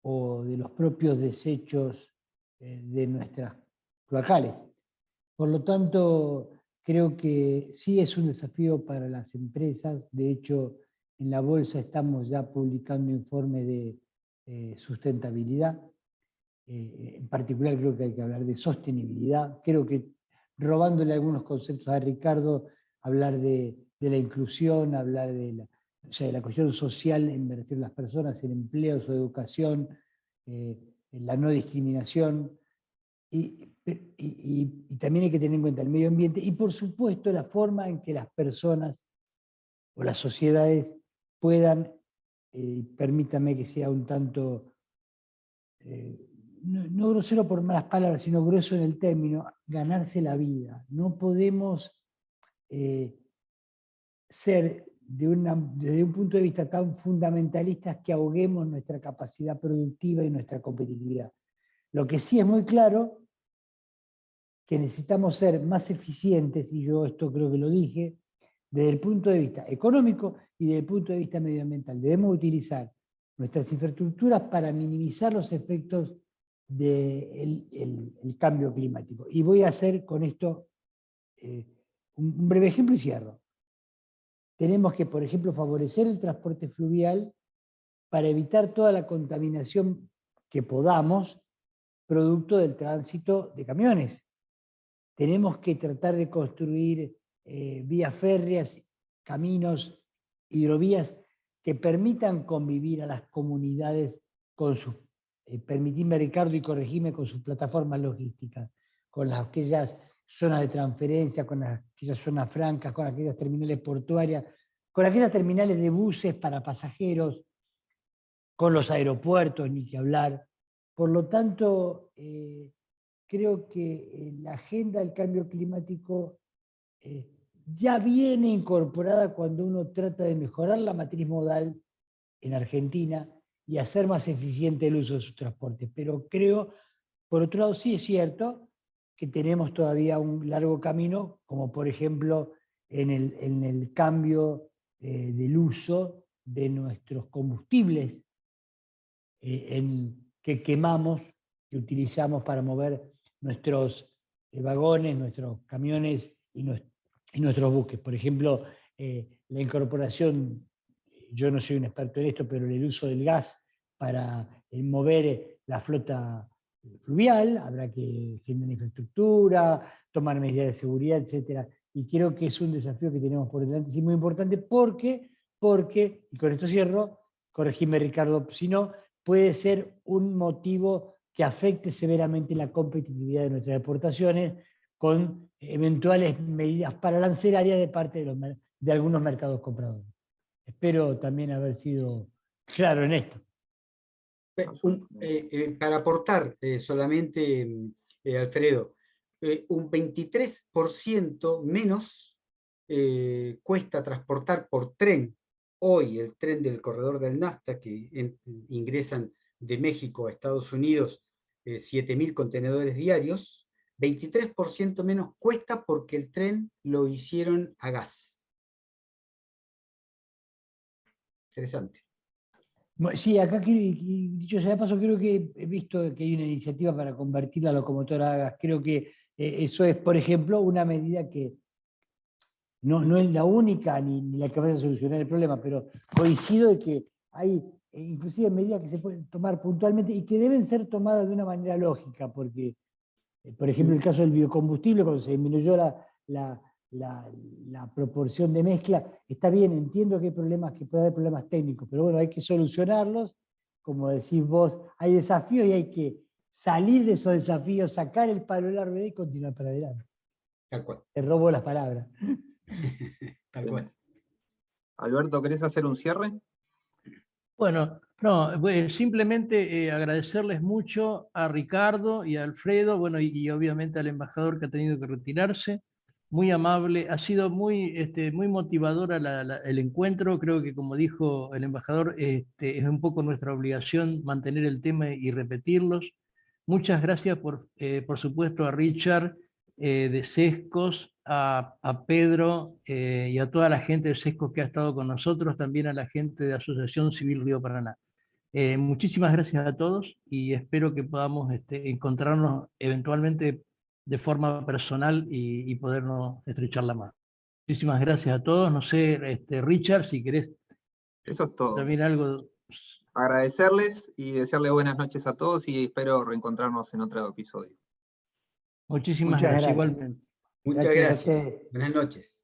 o de los propios desechos de nuestras cloacales. Por lo tanto, creo que sí es un desafío para las empresas. De hecho, en la bolsa estamos ya publicando informes de sustentabilidad. En particular creo que hay que hablar de sostenibilidad. Creo que, robándole algunos conceptos a Ricardo, hablar de la inclusión, hablar de la cuestión social, me refiero a las personas en empleos o educación, la no discriminación, y también hay que tener en cuenta el medio ambiente y, por supuesto, la forma en que las personas o las sociedades puedan, permítame que sea un tanto, no grosero por malas palabras, sino grueso en el término, ganarse la vida. No podemos ser desde un punto de vista tan fundamentalistas que ahoguemos nuestra capacidad productiva y nuestra competitividad. Lo que sí es muy claro, que necesitamos ser más eficientes, y yo esto creo que lo dije, desde el punto de vista económico y desde el punto de vista medioambiental. Debemos utilizar nuestras infraestructuras para minimizar los efectos del cambio climático. Y voy a hacer con esto un breve ejemplo y cierro. Tenemos que, por ejemplo, favorecer el transporte fluvial para evitar toda la contaminación que podamos, producto del tránsito de camiones. Tenemos que tratar de construir vías férreas, caminos, hidrovías que permitan convivir a las comunidades con sus, permitidme Ricardo y corregime, con sus plataformas logísticas, con aquellas zonas de transferencia, con aquellas zonas francas, con aquellas terminales portuarias, con aquellas terminales de buses para pasajeros, con los aeropuertos, ni que hablar. Por lo tanto, creo que la agenda del cambio climático ya viene incorporada cuando uno trata de mejorar la matriz modal en Argentina y hacer más eficiente el uso de sus transportes. Pero creo, por otro lado, sí es cierto que tenemos todavía un largo camino, como por ejemplo en el cambio del uso de nuestros combustibles que quemamos, que utilizamos para mover nuestros vagones, nuestros camiones y nuestros buques. Por ejemplo, la incorporación, yo no soy un experto en esto, pero el uso del gas para mover la flota fluvial, habrá que generar infraestructura, tomar medidas de seguridad, etc. Y creo que es un desafío que tenemos por delante, y muy importante porque, y con esto cierro, corregime Ricardo, si no, puede ser un motivo que afecte severamente la competitividad de nuestras exportaciones con eventuales medidas paralancerarias de parte de algunos mercados compradores. Espero también haber sido claro en esto. Para aportar solamente, Alfredo, un 23% menos cuesta transportar por tren hoy el tren del corredor del NAFTA, que ingresan de México a Estados Unidos 7.000 contenedores diarios, 23% menos cuesta porque el tren lo hicieron a gas. Interesante. Sí, acá, dicho sea de paso, creo que he visto que hay una iniciativa para convertir la locomotora a gas. Creo que eso es, por ejemplo, una medida que no es la única ni la que vaya a solucionar el problema, pero coincido de que hay inclusive medidas que se pueden tomar puntualmente y que deben ser tomadas de una manera lógica, porque, por ejemplo, el caso del biocombustible, cuando se disminuyó la proporción de mezcla, está bien, entiendo que hay problemas, que puede haber problemas técnicos, pero bueno, hay que solucionarlos, como decís vos, hay desafíos y hay que salir de esos desafíos, sacar el palo de la rueda y continuar para adelante. Tal cual. Te robo las palabras. Tal cual. Alberto, ¿querés hacer un cierre? Bueno, no, simplemente agradecerles mucho a Ricardo y a Alfredo, bueno, y obviamente al embajador que ha tenido que retirarse. Muy amable, ha sido muy motivadora el encuentro. Creo que, como dijo el embajador, es un poco nuestra obligación mantener el tema y repetirlos. Muchas gracias, por supuesto, a Richard de Sescos, a Pedro y a toda la gente de Sescos que ha estado con nosotros, también a la gente de Asociación Civil Río Paraná. Muchísimas gracias a todos y espero que podamos encontrarnos eventualmente de forma personal y podernos estrechar la mano. Muchísimas gracias a todos. No sé, Richard, si querés Eso es todo. también algo. Agradecerles y desearles buenas noches a todos y espero reencontrarnos en otro episodio. Muchísimas Muchas gracias, gracias. igualmente. Muchas Gracias a gracias. ustedes. Buenas noches.